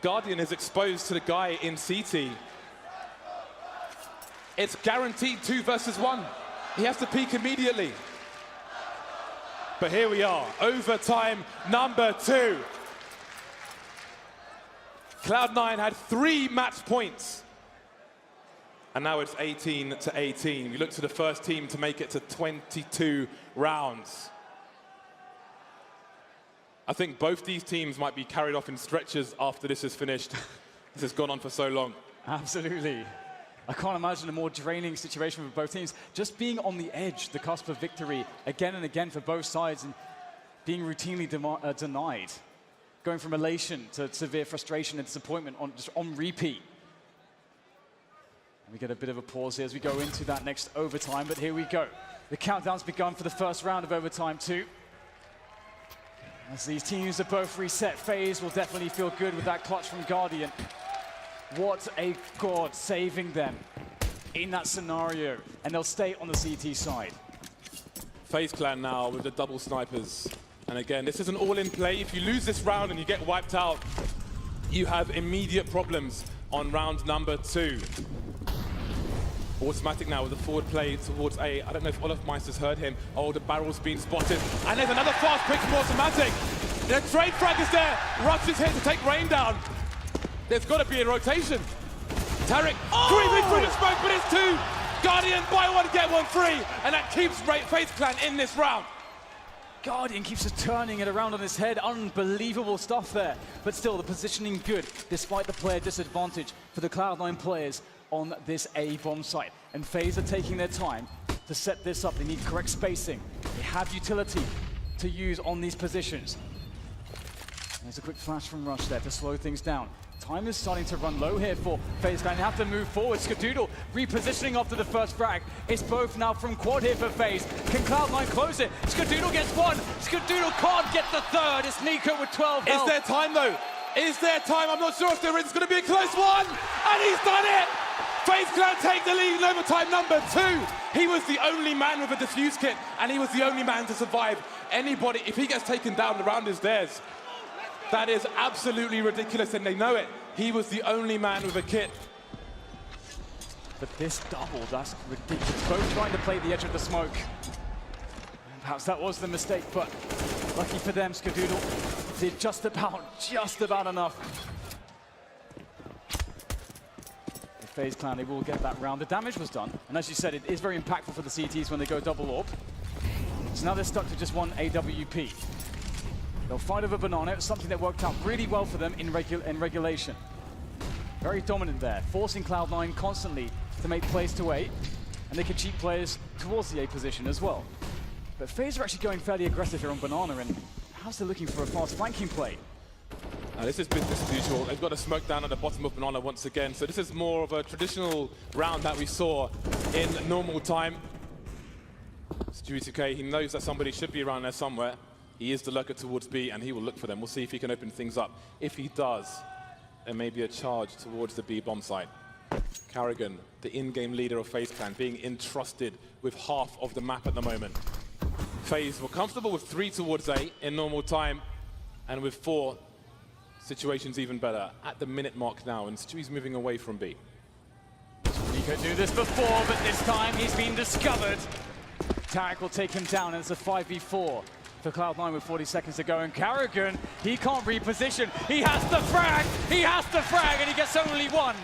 Guardian is exposed to the guy in CT, it's guaranteed 2 versus 1. He has to peak immediately. But here we are, overtime number 2. Cloud9 had 3 match points. And now it's 18-18. We look to the first team to make it to 22 rounds. I think both these teams might be carried off in stretchers after this is finished. This has gone on for so long. Absolutely. I can't imagine a more draining situation for both teams. Just being on the edge, the cusp of victory, again and again for both sides. And being routinely denied, going from elation to severe frustration and disappointment just on repeat. And we get a bit of a pause here as we go into that next overtime, but here we go. The countdown's begun for the first round of overtime 2. As these teams are both reset, Faze will definitely feel good with that clutch from Guardian. What a god saving them in that scenario, and they'll stay on the CT side. Faze Clan now with the double snipers. And again, this is an all-in play. If you lose this round and you get wiped out, you have immediate problems on round number 2. Automatic now with the forward play towards A. I don't know if Olofmeister's heard him. Oh, the barrel's been spotted. And there's another fast pick from Automatic. The trade frag is there. Rush is here to take Rain down. There's got to be a rotation. Tarek creeping through the smoke, but it's 2. Guardian, buy one, get one free. And that keeps Faze Clan in this round. Guardian keeps just turning it around on his head. Unbelievable stuff there. But still, the positioning good, despite the player disadvantage for the Cloud9 players on this A bomb site. And Faze are taking their time to set this up. They need correct spacing. They have utility to use on these positions. There's a quick flash from Rush there to slow things down. Time is starting to run low here for Faze Clan. They have to move forward. Skadoodle repositioning after the first frag. It's both now from quad here for Faze. Can Cloud9 close it? Skadoodle gets 1. Skadoodle can't get the 3rd. It's Nico with 12 health. Is there time though? Is there time? I'm not sure if there is. It's going to be a close one. And he's done it! Faze Clan take the lead in overtime number 2. He was the only man with a defuse kit, and he was the only man to survive. Anybody, if he gets taken down, the round is theirs. That is absolutely ridiculous, and they know it. He was the only man with a kit. But this double, that's ridiculous. Both trying to play the edge of the smoke. Perhaps that was the mistake, but lucky for them, Skadoodle did just about enough. Faze Clan, they will get that round. The damage was done, and as you said, it is very impactful for the CTs when they go double AWP. So now they're stuck to just one AWP. They'll fight over Banana. It was something that worked out really well for them in regulation. Very dominant there, forcing Cloud9 constantly to make plays to A, and they can cheat players towards the A position as well. But Faze are actually going fairly aggressive here on Banana, and how's they looking for a fast flanking play? This is business as usual. They've got a smoke down at the bottom of Banana once again. So this is more of a traditional round that we saw in normal time. Stewie2K, he knows that somebody should be around there somewhere. He is the lurker towards B, and he will look for them. We'll see if he can open things up. If he does, there may be a charge towards the B bomb site. Carrigan, the in-game leader of Faze Clan, being entrusted with half of the map at the moment. Faze were comfortable with 3 towards A in normal time, and with 4, situation's even better at the minute mark now, and Stewie's moving away from B. Nico knew this before, but this time he's been discovered. Tarek will take him down, and it's a 5v4 for Cloud9 with 40 seconds to go. And Carrigan, he can't reposition. He has to frag! He has to frag, and he gets only 1.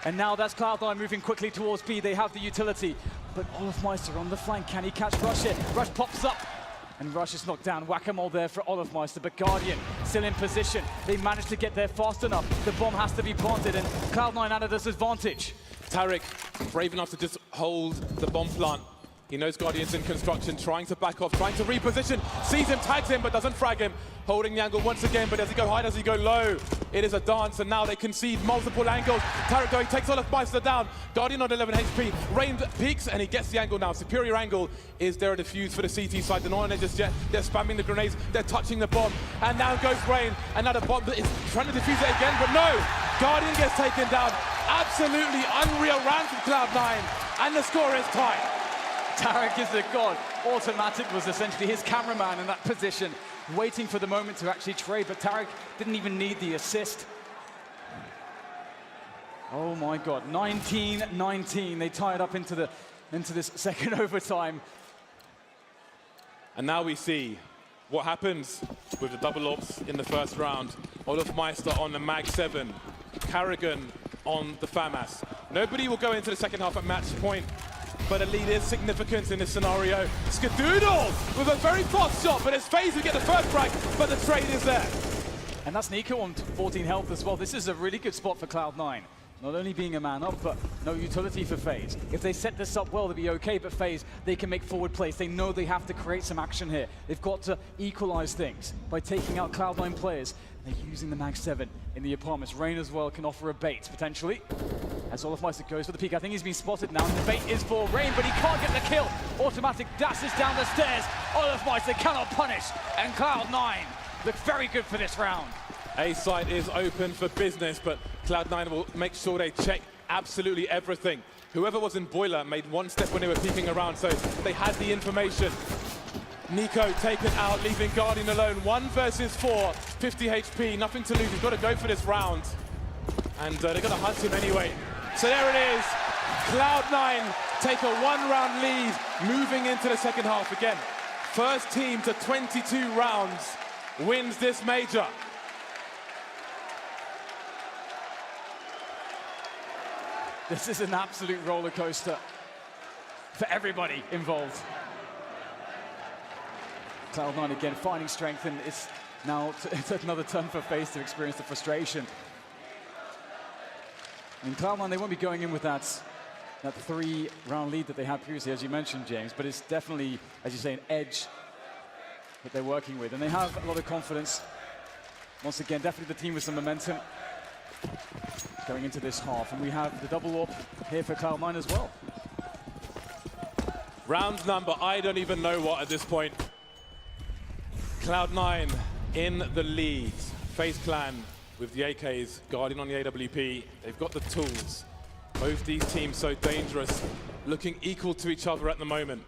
And now that's Cloud9 moving quickly towards B. They have the utility, but Olofmeister on the flank. Can he catch Rush here? Rush pops up. And Rush is knocked down. Whack-a-mole there for Olofmeister, but Guardian still in position. They managed to get there fast enough. The bomb has to be planted, and Cloud9 at a disadvantage. Tarek, brave enough to just hold the bomb plant. He knows Guardian's in construction, trying to back off, trying to reposition. Sees him, tags him, but doesn't frag him. Holding the angle once again, but does he go high, does he go low? It is a dance, and now they concede multiple angles. Tarek going, takes Olofmeister down. Guardian on 11 HP. Rain peaks, and he gets the angle now. Superior angle. Is there a defuse for the CT side? They're not on it just yet. They're spamming the grenades. They're touching the bomb. And now goes Rain. And now the bomb is trying to defuse it again, but no. Guardian gets taken down. Absolutely unreal round from Cloud9. And the score is tied. Tarek is the god. Automatic was essentially his cameraman in that position, waiting for the moment to actually trade, but Tarek didn't even need the assist. Oh my god, 19-19. They tie it up into this second overtime. And now we see what happens with the double ops in the first round. Olofmeister on the Mag 7, Carrigan on the FAMAS. Nobody will go into the second half at match point, but a lead is significant in this scenario. Skadoodle with a very fast shot, but it's Faze who get the first frag, but the trade is there. And that's Nico on 14 health as well. This is a really good spot for Cloud9. Not only being a man up, but no utility for Faze. If they set this up well, they'll be okay, but Faze, they can make forward plays. They know they have to create some action here. They've got to equalize things by taking out Cloud9 players. They're using the Mag 7 in the apartments. Rain as well can offer a bait, potentially. As Olofmeister goes for the peak, I think he's been spotted now. And the bait is for Rain, but he can't get the kill. Automatic dashes down the stairs. Olofmeister cannot punish. And Cloud9 look very good for this round. A site is open for business, but Cloud9 will make sure they check absolutely everything. Whoever was in Boiler made one step when they were peeking around, so they had the information. Nico taken out, leaving Guardian alone. 1 versus 4, 50 HP, nothing to lose. He's got to go for this round. And they're going to hunt him anyway. So there it is. Cloud9 take a 1-round lead, moving into the second half again. First team to 22 rounds wins this major. This is an absolute roller coaster for everybody involved. Cloud9 again finding strength, and it's now it's another turn for Faze to experience the frustration. And Cloud9, they won't be going in with that 3-round lead that they had previously, as you mentioned, James, but it's definitely, as you say, an edge that they're working with. And they have a lot of confidence. Once again, definitely the team with some momentum going into this half. And we have the double AWP here for Cloud9 as well. Round number, I don't even know what at this point. Cloud9 in the lead. FaZe Clan with the AKs, Guardian on the AWP. They've got the tools. Both these teams so dangerous, looking equal to each other at the moment.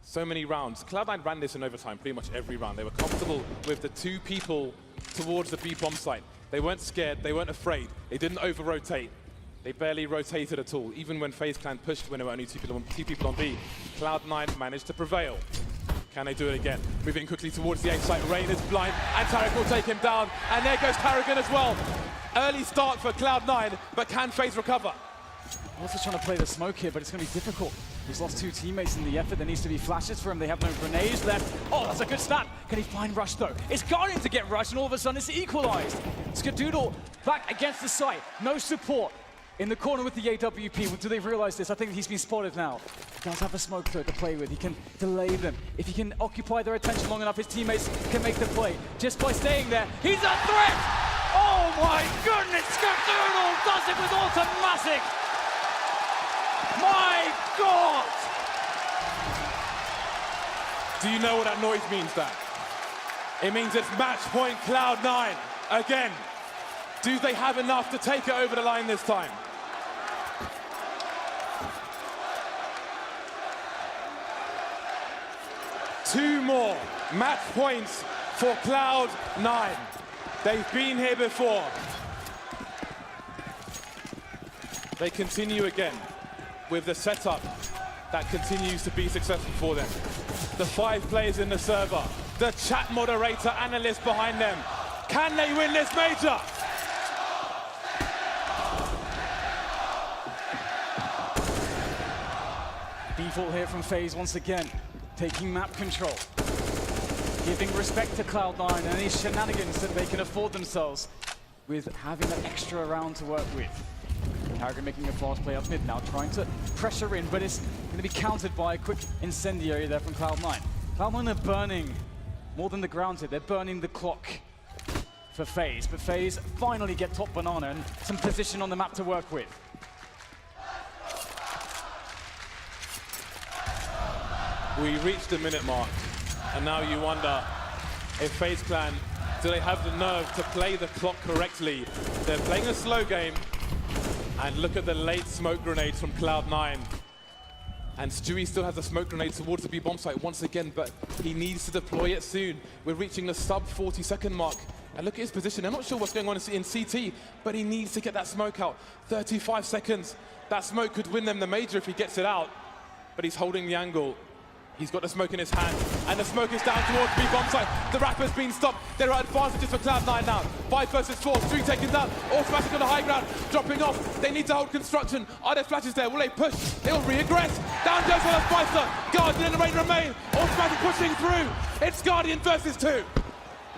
So many rounds. Cloud9 ran this in overtime pretty much every round. They were comfortable with the 2 people towards the B bomb site. They weren't scared, they weren't afraid. They didn't over-rotate. They barely rotated at all. Even when FaZe Clan pushed when there were only two people on B, Cloud9 managed to prevail. Can they do it again? Moving quickly towards the A site. Rain is blind, and Tarek will take him down. And there goes Tarragon as well. Early start for Cloud9, but can FaZe recover? Also trying to play the smoke here, but it's going to be difficult. He's lost 2 teammates in the effort. There needs to be flashes for him. They have no grenades left. Oh, that's a good snap. Can he find Rush, though? It's Guardian to get Rush, and all of a sudden it's equalized. Skadoodle back against the site. No support in the corner with the AWP. Do they realize this? I think he's been spotted now. He does have a smoke throw to play with. He can delay them. If he can occupy their attention long enough, his teammates can make the play. Just by staying there, he's a threat! Oh my goodness! Skadoodle does it with automatic! My God! Do you know what that noise means, Dan? It means it's match point Cloud9 again. Do they have enough to take it over the line this time? Two more match points for Cloud9. They've been here before. They continue again with the setup that continues to be successful for them. The 5 players in the server, the chat moderator, analyst behind them. Can they win this major? Default here from Faze once again, taking map control. Giving respect to Cloud9 and any shenanigans that they can afford themselves with having that extra round to work with. Tarragon making a fast play up mid now, trying to pressure in, but it's going to be countered by a quick incendiary there from Cloud9. Cloud9 are burning more than the ground here, they're burning the clock for Faze, but Faze finally get top banana and some position on the map to work with. We reached the minute mark, and now you wonder if FaZe Clan, do they have the nerve to play the clock correctly? They're playing a slow game, and look at the late smoke grenades from Cloud9. And Stewie still has a smoke grenade towards the B bomb site once again, but he needs to deploy it soon. We're reaching the sub 40-second mark. And look at his position. I'm not sure what's going on in CT, but he needs to get that smoke out. 35 seconds. That smoke could win them the major if he gets it out, but he's holding the angle. He's got the smoke in his hand, and the smoke is down towards the B-bomb site. The Rapper's been stopped. There are advantages for Cloud9 now. 5 versus 4, 3 taken down. Automatic on the high ground, dropping off. They need to hold construction. Are there flashes there? Will they push? They will re-aggress. Down goes on a Spicer. Guardian and the Rain remain. Automatic pushing through. It's Guardian versus 2.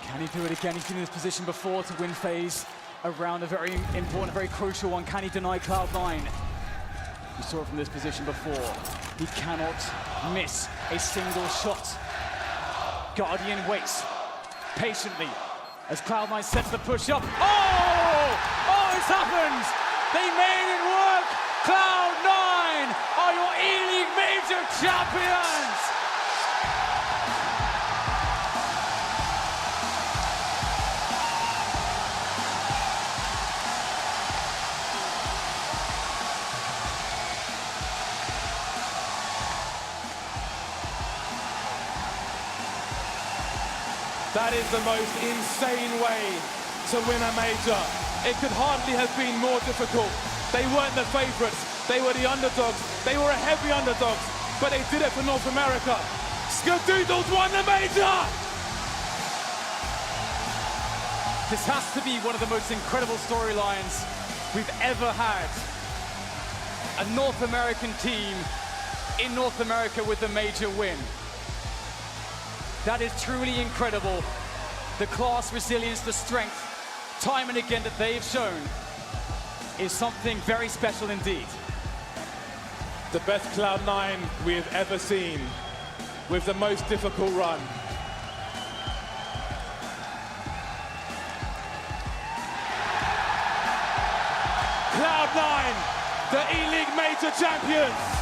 Can he do it again? He's been in this position before to win Faze around a very important, very crucial one. Can he deny Cloud9? We saw it from this position before. He cannot miss a single shot. Guardian waits patiently as Cloud9 sets the push up. Oh, it's happened! They made it work! Cloud9 are your E-League Major champions! That is the most insane way to win a major. It could hardly have been more difficult. They weren't the favorites, they were the underdogs. They were a heavy underdogs, but they did it for North America. Skadoodles won the major! This has to be one of the most incredible storylines we've ever had. A North American team in North America with the major win. That is truly incredible. The class, resilience, the strength, time and again that they've shown is something very special indeed. The best Cloud9 we have ever seen with the most difficult run. Cloud9, the E-League Major champions.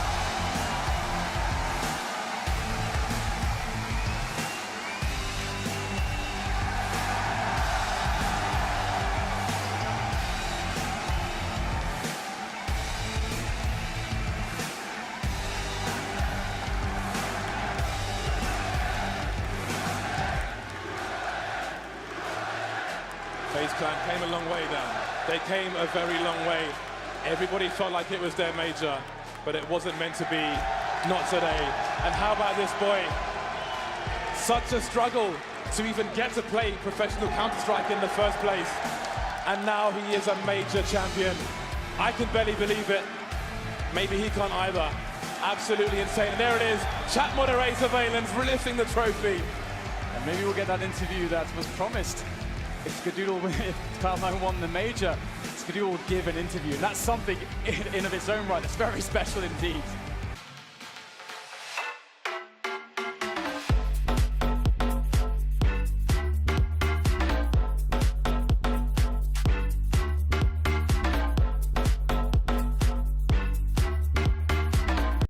Faze Clan came a long way down. They came a very long way. Everybody felt like it was their major, but it wasn't meant to be, not today. And how about this boy? Such a struggle to even get to play professional Counter-Strike in the first place. And now he is a major champion. I can barely believe it. Maybe he can't either. Absolutely insane. And there it is, chat moderator Valens lifting the trophy. And maybe we'll get that interview that was promised. If Cloud9 won the major, Skadoodle will give an interview. And that's something in of its own right that's very special indeed.